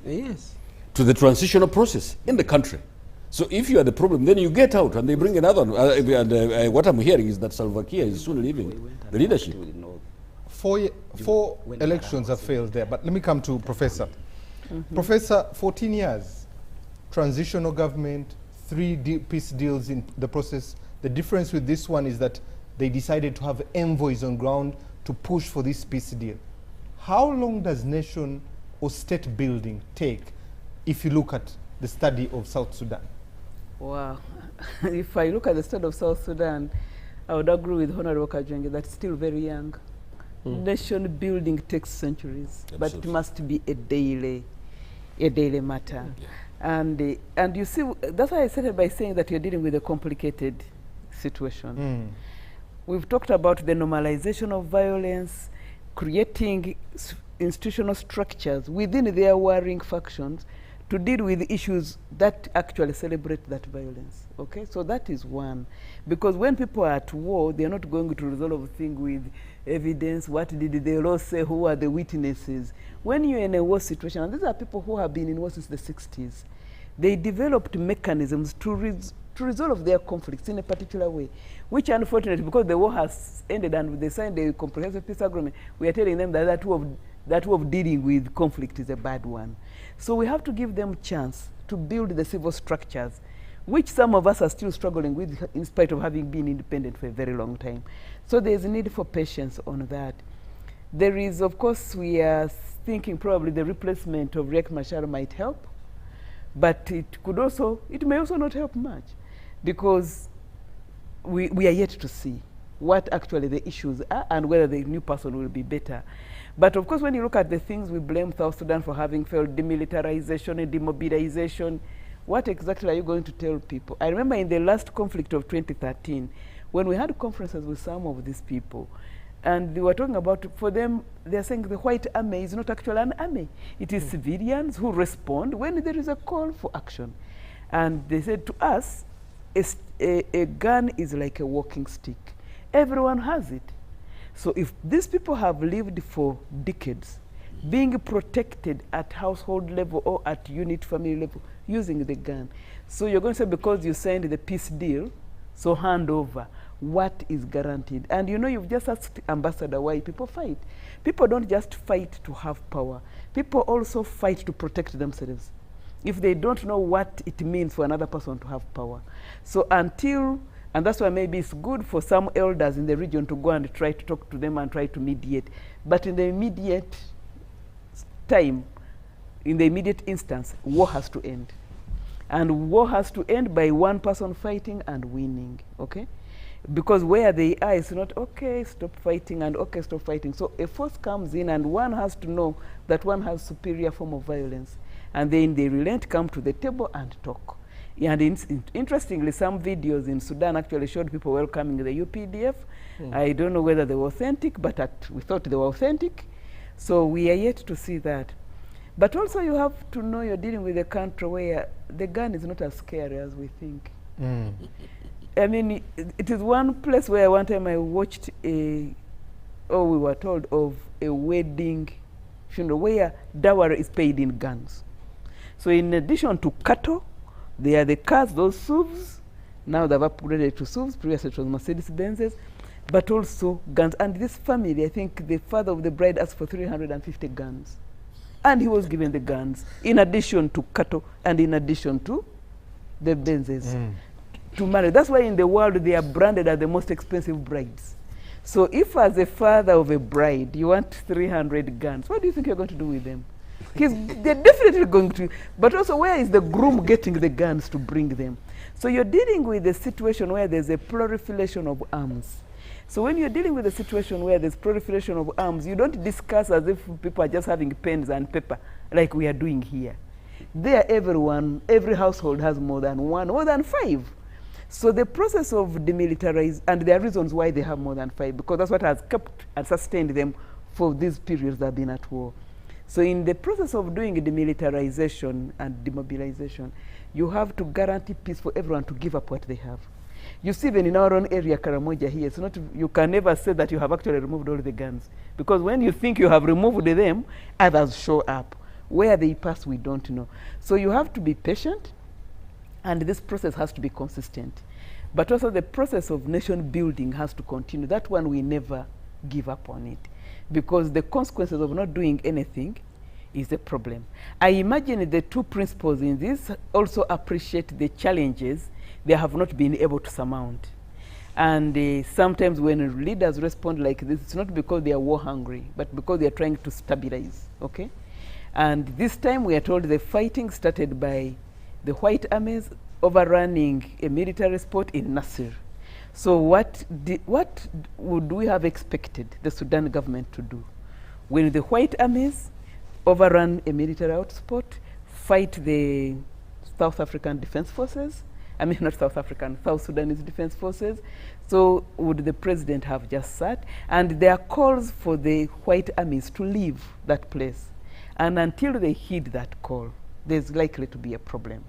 to the transitional process in the country. So if you are the problem, then you get out and they bring another one. What I'm hearing is that Salva Kiir is soon leaving the leadership. Four elections have failed there, but let me come to Professor. Professor, 14 years, transitional government, 3 peace deals in the process. The difference with this one is that they decided to have envoys on ground to push for this peace deal. How long does nation or state building take if you look at the study of South Sudan? Wow. If I look at the study of South Sudan, I would agree with Honorable Kajenge that it's still very young. Nation building takes centuries, but it must be a daily matter. Yeah. And you see, that's why I started by saying that you're dealing with a complicated situation. We've talked about the normalization of violence, creating institutional structures within their warring factions to deal with issues that actually celebrate that violence. Okay, so that is one. Because when people are at war, they're not going to resolve things with evidence. What did the law say? Who are the witnesses? When you're in a war situation, and these are people who have been in war since the 60s, they developed mechanisms to resolve their conflicts in a particular way, which unfortunately, because the war has ended and they signed a comprehensive peace agreement, we are telling them that that way of dealing with conflict is a bad one. So we have to give them a chance to build the civil structures, which some of us are still struggling with in spite of having been independent for a very long time. So there's a need for patience on that. There is, of course, we are thinking probably the replacement of Riek Machar might help, but it may also not help much, because we are yet to see what actually the issues are and whether the new person will be better. But of course, when you look at the things we blame South Sudan for having failed, demilitarization and demobilization, what exactly are you going to tell people? I remember in the last conflict of 2013, when we had conferences with some of these people, and they were talking about, for them, they're saying the white army is not actually an army. It is civilians who respond when there is a call for action. And they said to us, a gun is like a walking stick. Everyone has it. So if these people have lived for decades, being protected at household level or at unit family level, using the gun. So you're going to say, because you signed the peace deal, so hand over. What is guaranteed? And you know, you've just asked Ambassador why people fight. People don't just fight to have power. People also fight to protect themselves if they don't know what it means for another person to have power. So until, and that's why maybe it's good for some elders in the region to go and try to talk to them and try to mediate. But in the immediate time, in the immediate instance, war has to end. And war has to end by one person fighting and winning, okay? Because where they are, it's not, okay, stop fighting, and okay, stop fighting. So a force comes in, and one has to know that one has superior form of violence. And then they relent, come to the table and talk. And interestingly, some videos in Sudan actually showed people welcoming the UPDF. I don't know whether they were authentic, but we thought they were authentic. So we are yet to see that. But also you have to know you're dealing with a country where the gun is not as scary as we think. I mean, it is one place where one time I watched we were told of a wedding funeral where dowry is paid in guns. So in addition to cattle, there are the cars, those SUVs. Now they've upgraded to SUVs. Previously it was Mercedes-Benzes, but also guns. And this family, I think the father of the bride asked for 350 guns. And he was given the guns in addition to cattle and in addition to the Benzes to marry. That's why in the world they are branded as the most expensive brides. So if as a father of a bride you want 300 guns, what do you think you're going to do with them? They're definitely going to. But also, where is the groom getting the guns to bring them? So you're dealing with a situation where there's a proliferation of arms. So when you're dealing with a situation where there's proliferation of arms, you don't discuss as if people are just having pens and paper like we are doing here. There, every household has more than one, more than 5. So the process of demilitarizing, and there are reasons why they have more than 5, because that's what has kept and sustained them for these periods that have been at war. So in the process of doing demilitarization and demobilization, you have to guarantee peace for everyone to give up what they have. You see, even in our own area, Karamoja here, it's not, you can never say that you have actually removed all the guns. Because when you think you have removed them, others show up. Where they pass, we don't know. So you have to be patient, and this process has to be consistent. But also the process of nation building has to continue. That one, we never give up on it. Because the consequences of not doing anything is a problem. I imagine the two principals in this also appreciate the challenges they have not been able to surmount. And sometimes when leaders respond like this, it's not because they are war hungry, but because they are trying to stabilize, okay? And this time we are told the fighting started by the white armies overrunning a military spot in Nasir. So what would we have expected the Sudan government to do? When the white armies overrun a military outspot, fight the South African Defense Forces, I mean not South African, South Sudanese Defense Forces, so would the president have just sat? And there are calls for the white armies to leave that place. And until they heed that call, there's likely to be a problem.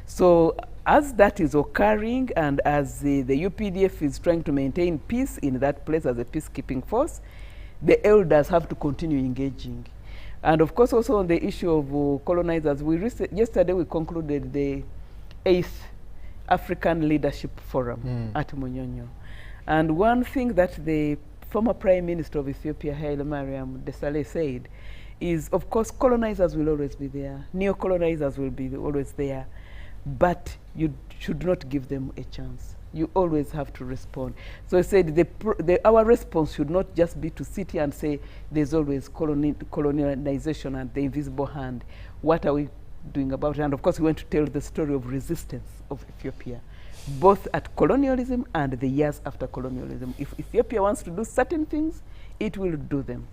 So as that is occurring, and as the UPDF is trying to maintain peace in that place as a peacekeeping force, the elders have to continue engaging. And of course also on the issue of colonizers, yesterday we concluded the 8th African Leadership Forum at Munyonyo. And one thing that the former Prime Minister of Ethiopia, Haile Mariam Desalegn, said is, of course, colonizers will always be there. Neo-colonizers will be always there. But you should not give them a chance. You always have to respond. So he said our response should not just be to sit here and say there's always colonization and the invisible hand. What are we doing about it. And of course, we want to tell the story of resistance of Ethiopia, both at colonialism and the years after colonialism. If Ethiopia wants to do certain things, it will do them,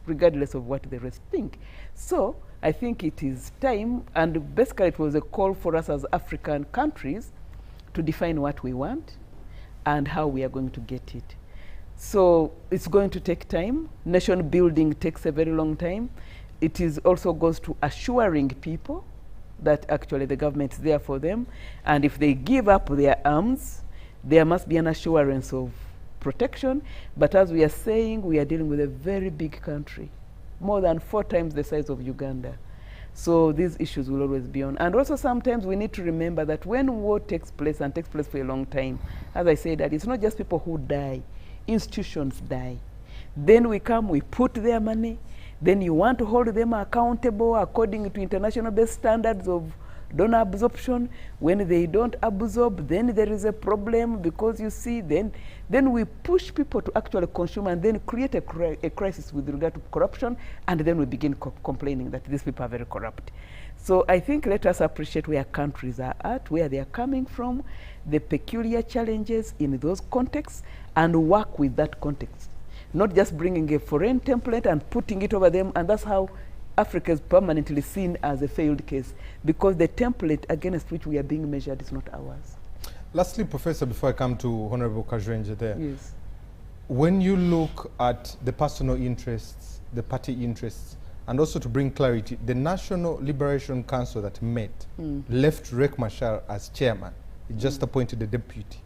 regardless of what the rest think. So I think it is time, and basically it was a call for us as African countries to define what we want and how we are going to get it. So it's going to take time. Nation building takes a very long time. It is also goes to assuring people that actually the government is there for them. And if they give up their arms, there must be an assurance of protection. But as we are saying, we are dealing with a very big country, more than 4 times the size of Uganda. So these issues will always be on. And also sometimes we need to remember that when war takes place, and takes place for a long time, as I said, that it's not just people who die, institutions die. Then we come, we put their money, then you want to hold them accountable according to international based standards of donor absorption. When they don't absorb, then there is a problem, because you see, then we push people to actually consume and then create a crisis with regard to corruption, and then we begin complaining that these people are very corrupt. So I think let us appreciate where countries are at, where they are coming from, the peculiar challenges in those contexts, and work with that context. Not just bringing a foreign template and putting it over them, and that's how Africa is permanently seen as a failed case, because the template against which we are being measured is not ours. Lastly, Professor, before I come to Honorable 𝐒𝐿𝐵 there, yes. When you look at the personal interests, the party interests, and also to bring clarity, the National Liberation Council that met left Riek Machar as chairman. It just appointed a deputy.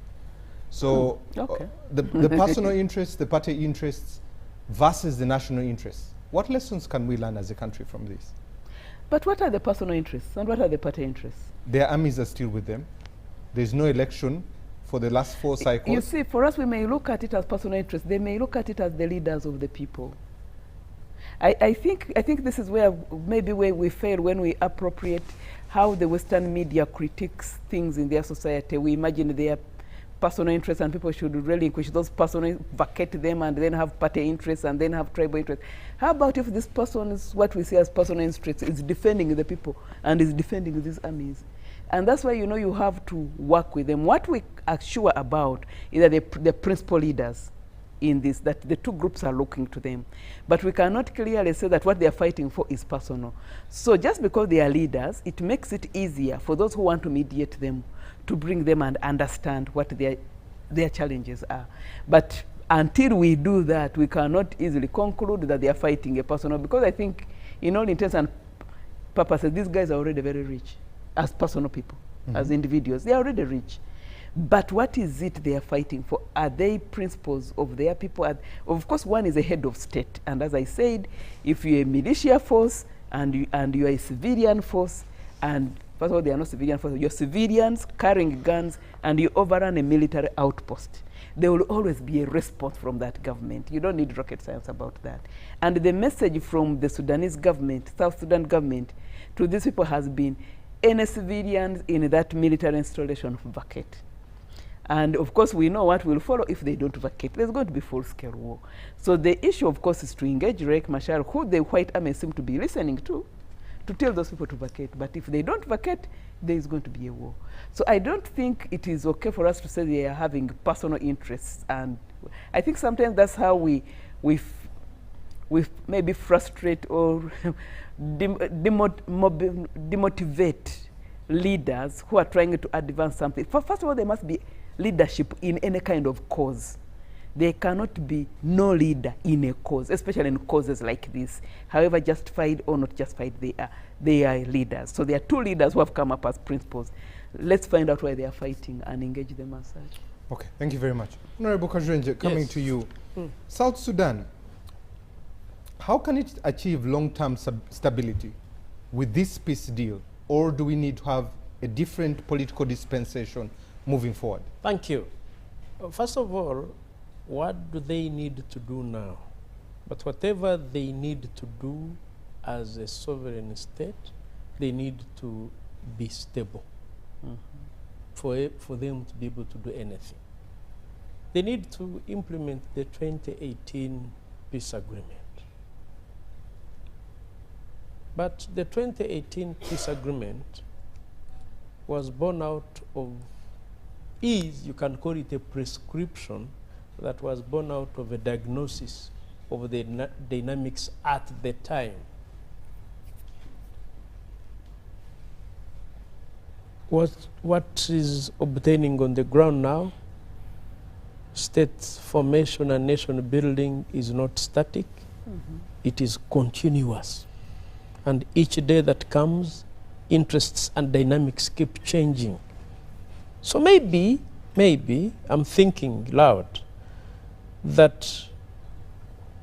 So okay. The personal interests, the party interests versus the national interests. What lessons can we learn as a country from this? But what are the personal interests and what are the party interests? Their armies are still with them. There's no election for the last 4 cycles. You see, for us, we may look at it as personal interests. They may look at it as the leaders of the people. I think this is where maybe where we fail when we appropriate how the Western media critiques things in their society. We imagine their personal interests and people should relinquish those personal, vacate them, and then have party interests and then have tribal interests. How about if this person is what we see as personal interests, is defending the people and is defending these armies? And that's why, you know, you have to work with them. What we are sure about is that the principal leaders in this, that the two groups are looking to them. But we cannot clearly say that what they are fighting for is personal. So just because they are leaders, it makes it easier for those who want to mediate them to bring them and understand what their challenges are. But until we do that, we cannot easily conclude that they are fighting a personal, because I think in all intents and purposes, these guys are already very rich as personal people, as individuals. They are already rich. But what is it they are fighting for? Are they principles of their people? Of course, one is a head of state. And as I said, if you're a militia force and you are a civilian force, and first of all, they are not civilian forces, you're civilians carrying guns, and you overrun a military outpost, there will always be a response from that government. You don't need rocket science about that. And the message from the Sudanese government, South Sudan government, to these people has been, any civilians in that military installation vacate. And of course, we know what will follow if they don't vacate. There's going to be full-scale war. So the issue, of course, is to engage Riek Machar, who the white army seem to be listening to tell those people to vacate. But if they don't vacate, there is going to be a war. So I don't think it is okay for us to say they are having personal interests. And I think sometimes that's how we maybe frustrate or demotivate leaders who are trying to advance something. First of all, there must be leadership in any kind of cause. There cannot be no leader in a cause, especially in causes like this. However justified or not justified they are leaders. So there are two leaders who have come up as principals. Let's find out why they are fighting and engage them as such. Okay, thank you very much. Honorable 𝐒𝐿𝐵, coming to you. South Sudan, how can it achieve long-term stability with this peace deal? Or do we need to have a different political dispensation moving forward? Thank you. First of all, what do they need to do now? But whatever they need to do as a sovereign state, they need to be stable for them to be able to do anything. They need to implement the 2018 peace agreement. But the 2018 peace agreement was born out of, you can call it a prescription that was born out of a diagnosis of the dynamics at the time. What is obtaining on the ground now, state formation and nation building is not static, it is continuous. And each day that comes, interests and dynamics keep changing. So maybe, I'm thinking loud, that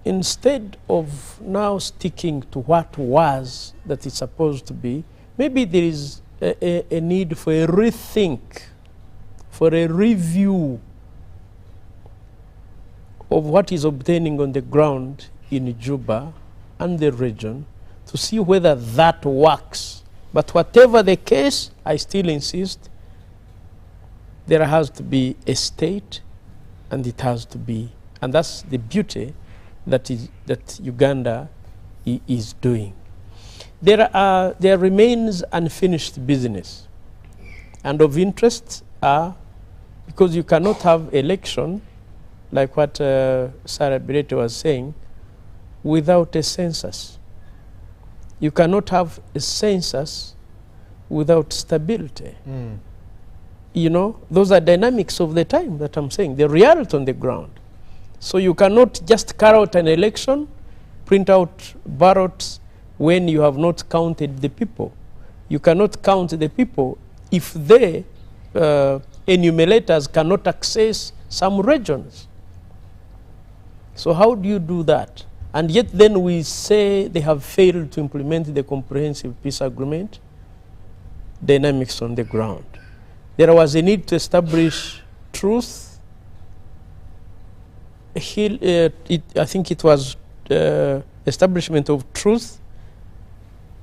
instead of now sticking to what was that it's supposed to be, maybe there is a need for a rethink, for a review of what is obtaining on the ground in Juba and the region to see whether that works. But whatever the case, I still insist, there has to be a state, and it has to be, and that's the beauty that Uganda is doing. There remains unfinished business, and of interest are, because you cannot have election, like what Sarah Birete was saying, without a census. You cannot have a census without stability. You know, those are dynamics of the time that I'm saying, the reality on the ground. So you cannot just carry out an election, print out ballots when you have not counted the people. You cannot count the people if the enumerators cannot access some regions. So how do you do that? And yet then we say they have failed to implement the comprehensive peace agreement, dynamics on the ground. There was a need to establish truth. I think it was establishment of truth,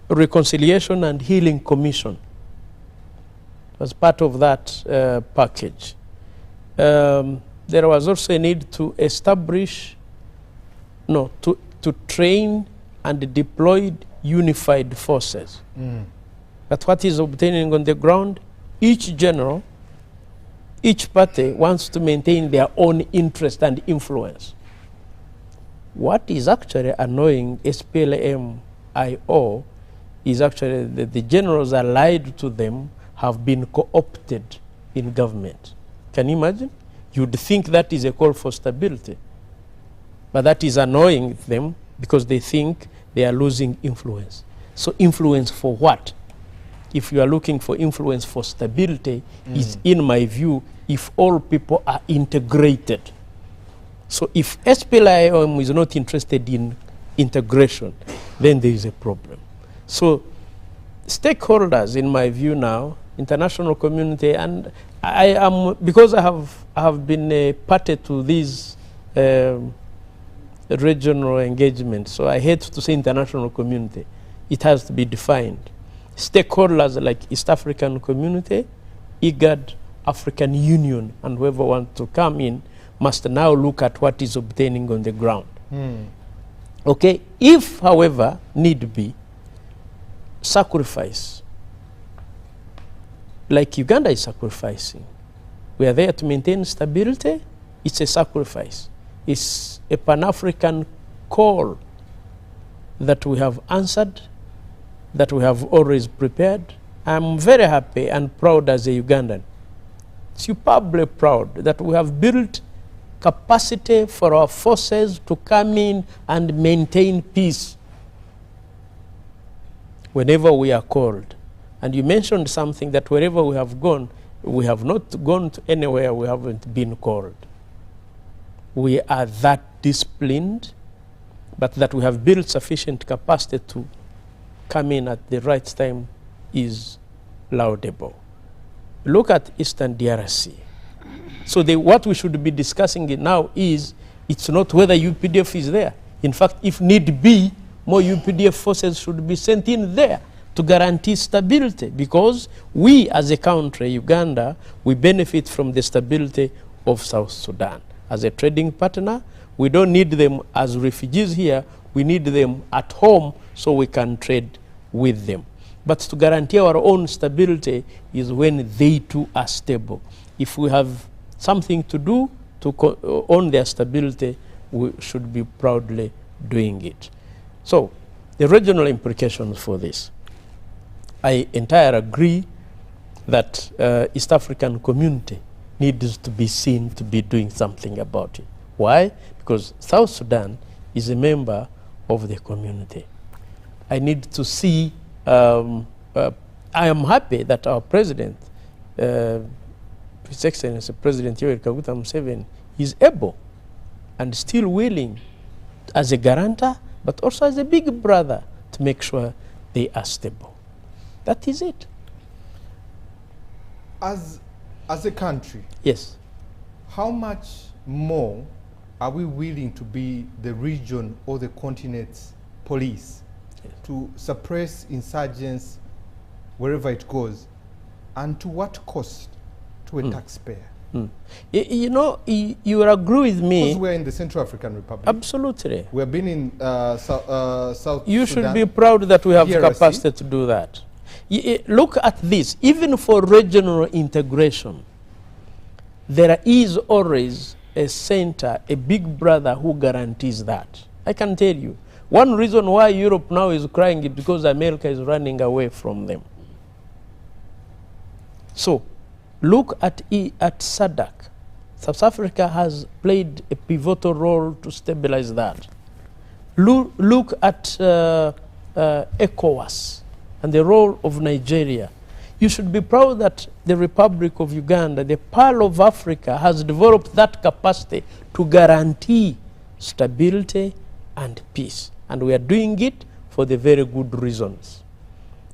reconciliation and healing commission. It was part of that package. There was also a need to establish, to train and deploy unified forces. But what is obtaining on the ground? Each general, each party wants to maintain their own interest and influence. What is actually annoying SPLM-IO is actually that the generals allied to them have been co-opted in government. Can you imagine? You'd think that is a call for stability. But that is annoying them because they think they are losing influence. So influence for what? If you are looking for influence for stability, is, in my view, if all people are integrated. So if SPLM is not interested in integration, then there is a problem. So stakeholders, in my view now, international community, and I am, because I have been a party to these regional engagement, so I hate to say international community. It has to be defined. Stakeholders like East African Community, IGAD, African Union, and whoever wants to come in must now look at what is obtaining on the ground. Okay, if, however, need be, sacrifice, like Uganda is sacrificing. We are there to maintain stability. It's a sacrifice. It's a Pan-African call that we have answered, that we have always prepared. I'm very happy and proud as a Ugandan, superbly proud that we have built capacity for our forces to come in and maintain peace whenever we are called. And you mentioned something that wherever we have gone, we have not gone to anywhere we haven't been called. We are that disciplined, but that we have built sufficient capacity to come in at the right time is laudable. Look at Eastern DRC. So what we should be discussing now is, it's not whether UPDF is there. In fact, if need be, more UPDF forces should be sent in there to guarantee stability, because we as a country, Uganda, we benefit from the stability of South Sudan. As a trading partner, we don't need them as refugees here, we need them at home so we can trade with them. But to guarantee our own stability is when they too are stable. If we have something to do to own their stability, we should be proudly doing it. So, the regional implications for this. I entirely agree that East African community needs to be seen to be doing something about it. Why? Because South Sudan is a member of the community. I need to see, I am happy that our president, His Excellency President 𝐸𝐴𝐵𝐾𝐻 𝐒𝐿 is able and still willing as a guarantor, but also as a big brother to make sure they are stable. That is it. As a country, yes, how much more are we willing to be the region or the continent's police to suppress insurgents wherever it goes, and to what cost to a taxpayer? You know, you will agree with me. Because we're in the Central African Republic. Absolutely. We have been in South You Sudan. should be proud that we have the PRC. capacity to do that. Look at this. Even for regional integration, there is always a center, a big brother who guarantees that. I can tell you. One reason why Europe now is crying is because America is running away from them. So, look at SADC. South Africa has played a pivotal role to stabilize that. Look at ECOWAS and the role of Nigeria. You should be proud that the Republic of Uganda, the Pearl of Africa, has developed that capacity to guarantee stability and peace. And we are doing it for the very good reasons.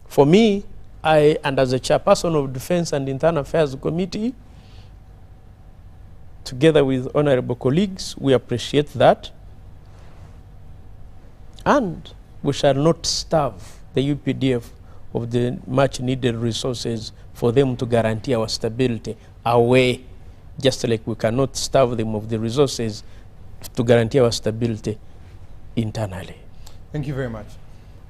For me, and as a chairperson of Defense and Internal Affairs Committee, together with honorable colleagues, we appreciate that. And we shall not starve the UPDF of the much needed resources for them to guarantee our stability away, just like we cannot starve them of the resources to guarantee our stability internally. Thank you very much.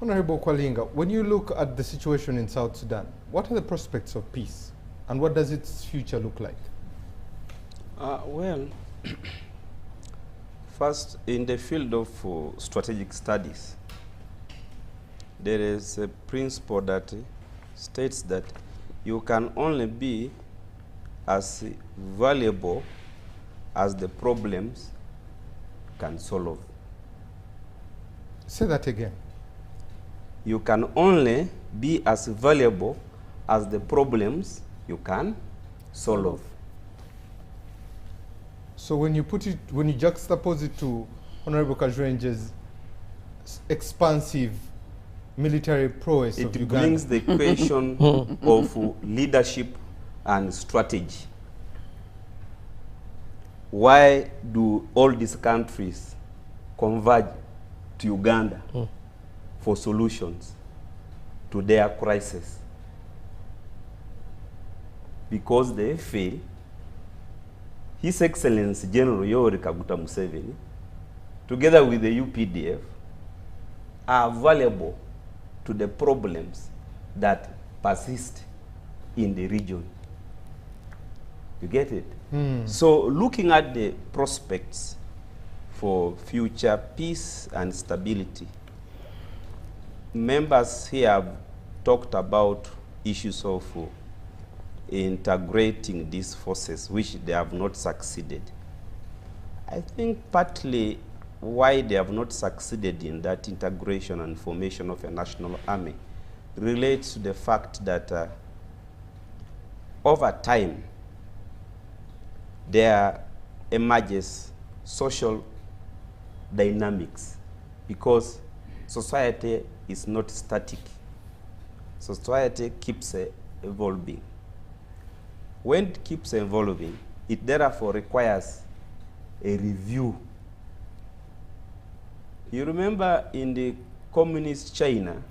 Honorable Kwalinga, when you look at the situation in South Sudan, what are the prospects of peace and what does its future look like? Well, first, in the field of strategic studies, there is a principle that states that you can only be as valuable as the problems can solve. Say that again. You can only be as valuable as the problems you can solve. So when you juxtapose it to Honorable Kajwenje's expansive military prowess of Uganda, it brings the question of leadership and strategy. Why do all these countries converge to Uganda for solutions to their crisis? Because they feel His Excellency General 𝐸𝐴𝐵𝐾𝐻 𝐒𝐿, together with the UPDF, are valuable to the problems that persist in the region. You get it? So looking at the prospects for future peace and stability, members here have talked about issues of integrating these forces, which they have not succeeded. I think partly why they have not succeeded in that integration and formation of a national army relates to the fact that over time there emerges social dynamics, because society is not static. Society keeps evolving. When it keeps evolving, it therefore requires a review. You remember in the communist China,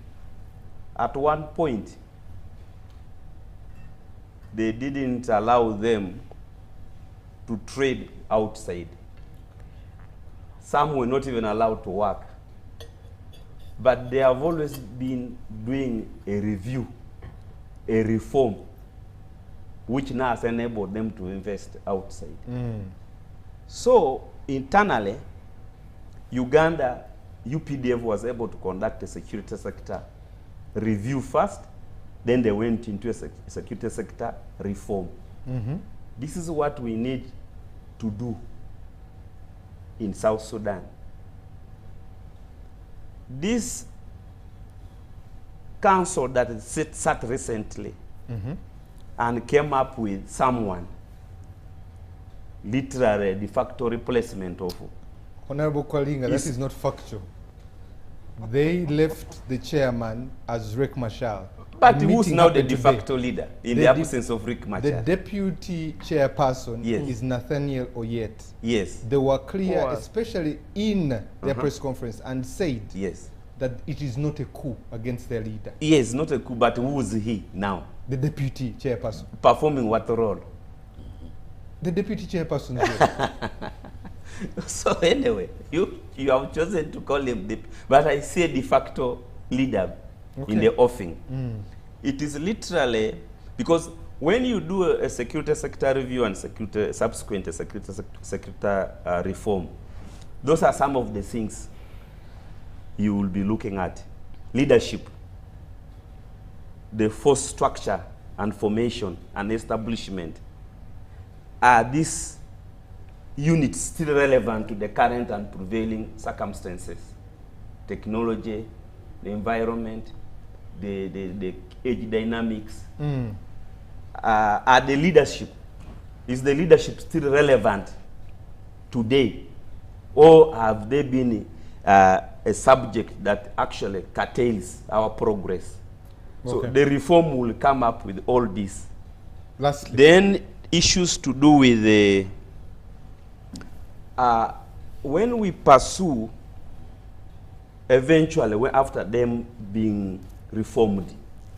at one point, they didn't allow them to trade outside. Some were not even allowed to work. but they have always been doing a review, a reform, which now has enabled them to invest outside. So internally, Uganda, UPDF was able to conduct a security sector review first, then they went into a security sector reform. This is what we need to do in South Sudan. This council that sat recently and came up with someone, literally de facto replacement of. Honorable Kwalinga, that is not factual. They left the chairman as Riek Machar. But who's now the de facto leader in the absence of Riek Machar? The deputy chairperson is Nathaniel Oyet. Yes. They were clear, especially in their press conference, and said that it is not a coup against their leader. Yes, not a coup, but who is he now? The deputy chairperson. Performing what role? The deputy chairperson. So anyway, you have chosen to call him, but I say de facto leader in the offing. It is literally, because when you do a security sector review and subsequent security sector reform, those are some of the things you will be looking at. Leadership, the force structure and formation and establishment. Are these units still relevant to the current and prevailing circumstances? Technology, the environment, the age dynamics. Are the leadership, is the leadership still relevant today? Or have they been a subject that actually curtails our progress? So the reform will come up with all this. Lastly. Then issues to do with the, when we pursue, eventually, after them being reformed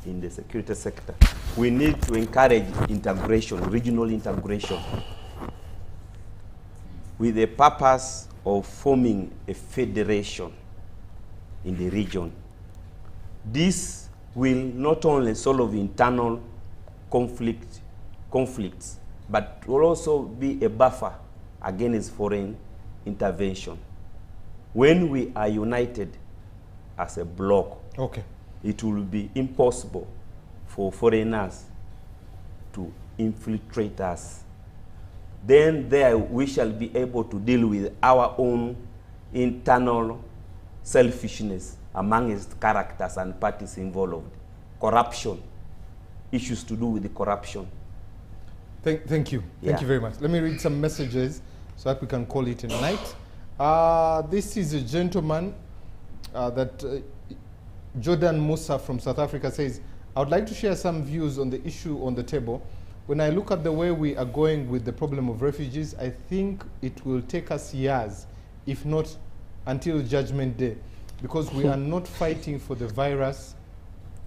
in the security sector, we need to encourage integration, regional integration, with the purpose of forming a federation in the region. This will not only solve internal conflicts, but will also be a buffer against foreign intervention. When we are united as a bloc, it will be impossible for foreigners to infiltrate us. Then there we shall be able to deal with our own internal selfishness amongst characters and parties involved. Corruption, issues to do with the corruption. Thank you. Thank you very much. Let me read some messages so that we can call it a night. This is a gentleman that Jordan Musa from South Africa says, I would like to share some views on the issue on the table. When I look at the way we are going with the problem of refugees, I think it will take us years, if not until Judgment Day, because we are not fighting for the virus.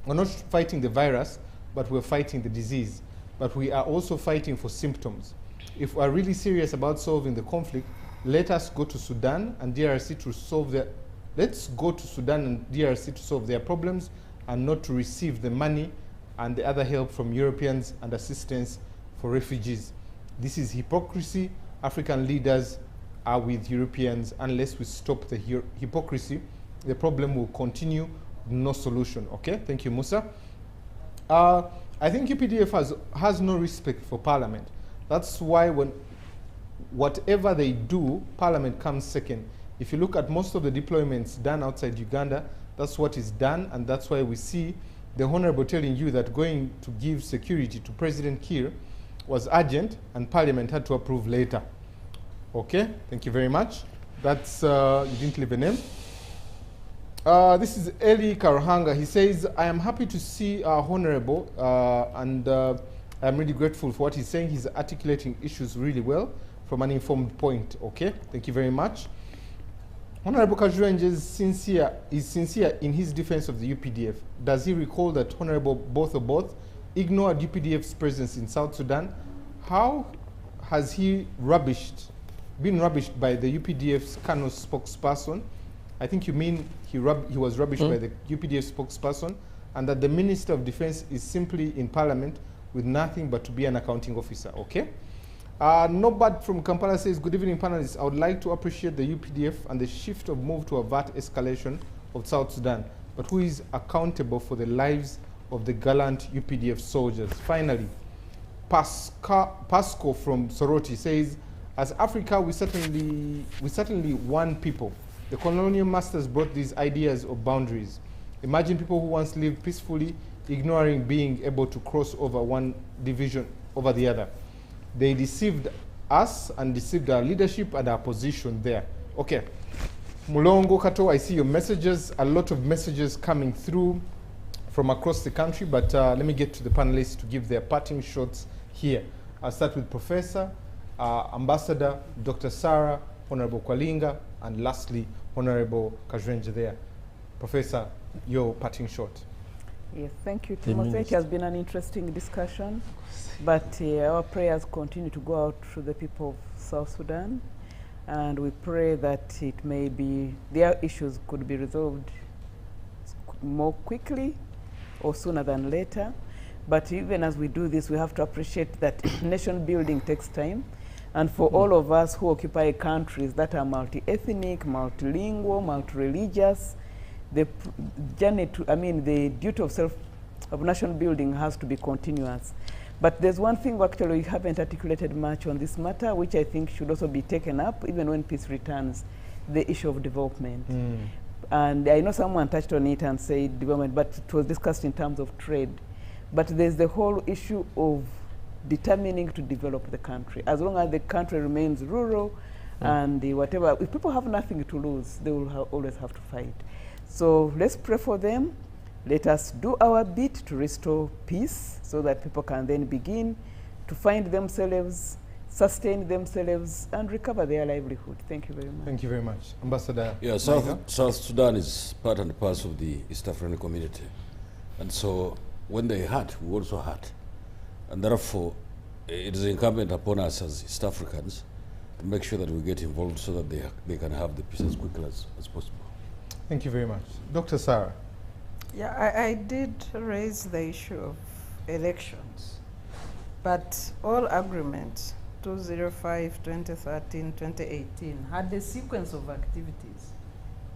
We're not fighting the virus, but we're fighting the disease. But we are also fighting for symptoms. If we're really serious about solving the conflict, let us go to Sudan and DRC to solve their, let's go to Sudan and DRC to solve their problems and not to receive the money and the other help from Europeans and assistance for refugees. This is hypocrisy. African leaders are with Europeans. Unless we stop the hypocrisy, the problem will continue, no solution. Okay, thank you, Musa. I think UPDF has no respect for Parliament. That's why when whatever they do, Parliament comes second. If you look at most of the deployments done outside Uganda, that's what is done, and that's why we see the Honorable telling you that going to give security to President Kiir was urgent, and Parliament had to approve later. Okay, thank you very much. That's, you didn't leave a name. This is Eli Karuhanga. He says, I am happy to see our Honorable, and I'm really grateful for what he's saying. He's articulating issues really well from an informed point. Okay, thank you very much. Honorable 𝐒𝐿 is sincere in his defense of the UPDF. Does he recall that Honorable both ignored UPDF's presence in South Sudan? How has he been rubbished by the UPDF's Kano spokesperson I think you mean he was rubbished by the UPDF spokesperson, and that the Minister of Defense is simply in Parliament with nothing but to be an accounting officer, okay? Nobad from Kampala says, good evening, panelists. I would like to appreciate the UPDF and the shift of move to avert escalation of South Sudan, but who is accountable for the lives of the gallant UPDF soldiers? Finally, Pasco from Soroti says, as Africa, we certainly one people. The colonial masters brought these ideas of boundaries. Imagine people who once lived peacefully, ignoring being able to cross over one division over the other. They deceived us and deceived our leadership and our position there. Okay. Mulongo Kato, I see your messages, a lot of messages coming through from across the country, but let me get to the panelists to give their parting shots here. I'll start with Professor, Ambassador, Dr. Sarah, Honorable Kwalinga, and lastly, Honorable 𝐒𝐿𝐵 there. Professor, your parting shot. Yes, thank you, Timothy. It has been an interesting discussion, but our prayers continue to go out to the people of South Sudan, and we pray that it may be, their issues could be resolved more quickly or sooner than later. But even as we do this, we have to appreciate that nation building takes time. And for all of us who occupy countries that are multi-ethnic, multilingual, multi-religious, the journey to, the duty of nation building has to be continuous. But there's one thing actually we haven't articulated much on this matter, which I think should also be taken up even when peace returns, the issue of development. And I know someone touched on it and said development, but it was discussed in terms of trade. But there's the whole issue of determining to develop the country. As long as the country remains rural and whatever, if people have nothing to lose, they will always have to fight. So let's pray for them. Let us do our bit to restore peace so that people can then begin to find themselves, sustain themselves, and recover their livelihood. Thank you very much. Thank you very much. Ambassador. Yeah, South Sudan is part and parcel of the East African community. And so when they hurt, we also hurt. And therefore, it is incumbent upon us as East Africans to make sure that we get involved so that they can have the peace as quickly as possible. Thank you very much. Dr. Sarah. Yeah, I did raise the issue of elections, but all agreements, 2005, 2013, 2018, had a sequence of activities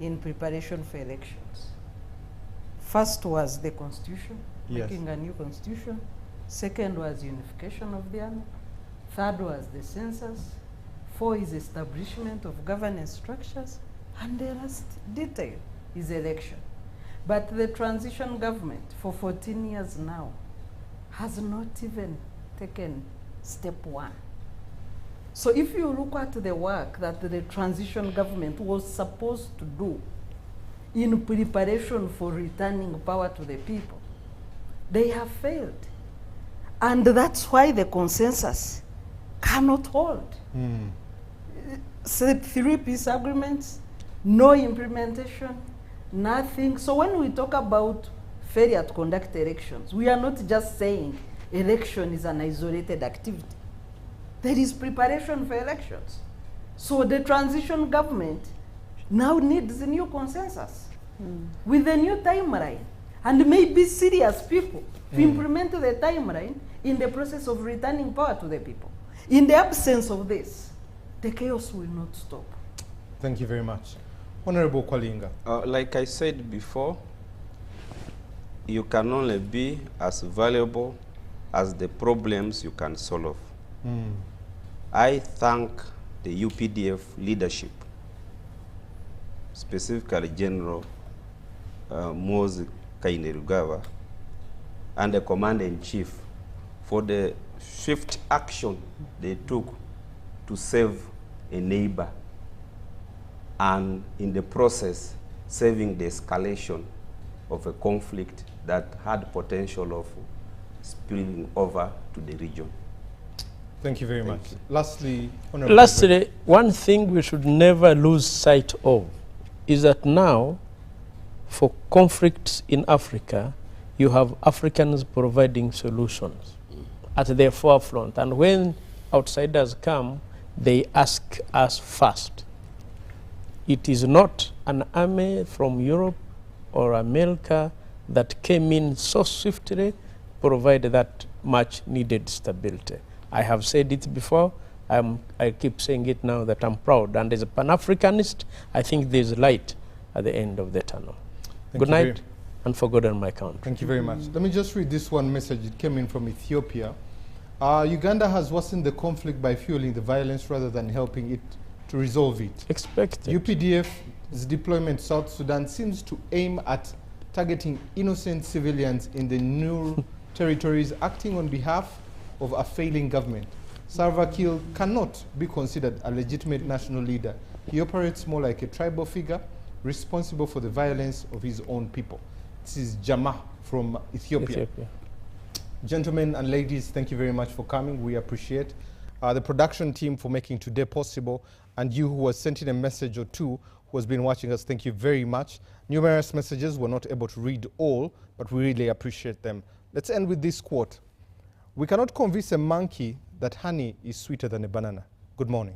in preparation for elections. First was the constitution, making a new constitution. Second was unification of the army. Third was the census. 4 is establishment of governance structures. And the last detail is election. But the transition government for 14 years now has not even taken step 1. So if you look at the work that the transition government was supposed to do in preparation for returning power to the people, they have failed. And that's why the consensus cannot hold. 3 peace agreements, no implementation, nothing. So when we talk about failure to conduct elections, we are not just saying election is an isolated activity. There is preparation for elections. So the transition government now needs a new consensus with a new timeline, and maybe serious people to implement the timeline in the process of returning power to the people. In the absence of this, the chaos will not stop. Thank you very much. Honorable Kwalinga. Like I said before, you can only be as valuable as the problems you can solve. I thank the UPDF leadership, specifically General 𝐒𝐻𝐶 Kainerugaba and the Commander-in-Chief for the swift action they took to save a neighbor, and in the process saving the escalation of a conflict that had potential of spilling over to the region. Thank you very much. Lastly, one thing we should never lose sight of is that now, for conflicts in Africa, you have Africans providing solutions at their forefront. And when outsiders come, they ask us first. It is not an army from Europe or America that came in so swiftly, provide that much needed stability. I have said it before, I keep saying it now that I'm proud. And as a Pan-Africanist, I think there's light at the end of the tunnel. Good night, and for God and my country. Thank you very much. Let me just read this one message. It came in from Ethiopia. Uganda has worsened the conflict by fueling the violence rather than helping it to resolve it. Expected. UPDF's deployment to South Sudan seems to aim at targeting innocent civilians in the new territories, acting on behalf of a failing government. Salva Kiir cannot be considered a legitimate national leader. He operates more like a tribal figure responsible for the violence of his own people. This is Jama from Ethiopia. Gentlemen and ladies, thank you very much for coming. We appreciate the production team for making today possible, and you who has sent in a message or two who has been watching us, thank you very much. Numerous messages, we're not able to read all, but we really appreciate them. Let's end with this quote. We cannot convince a monkey that honey is sweeter than a banana. Good morning.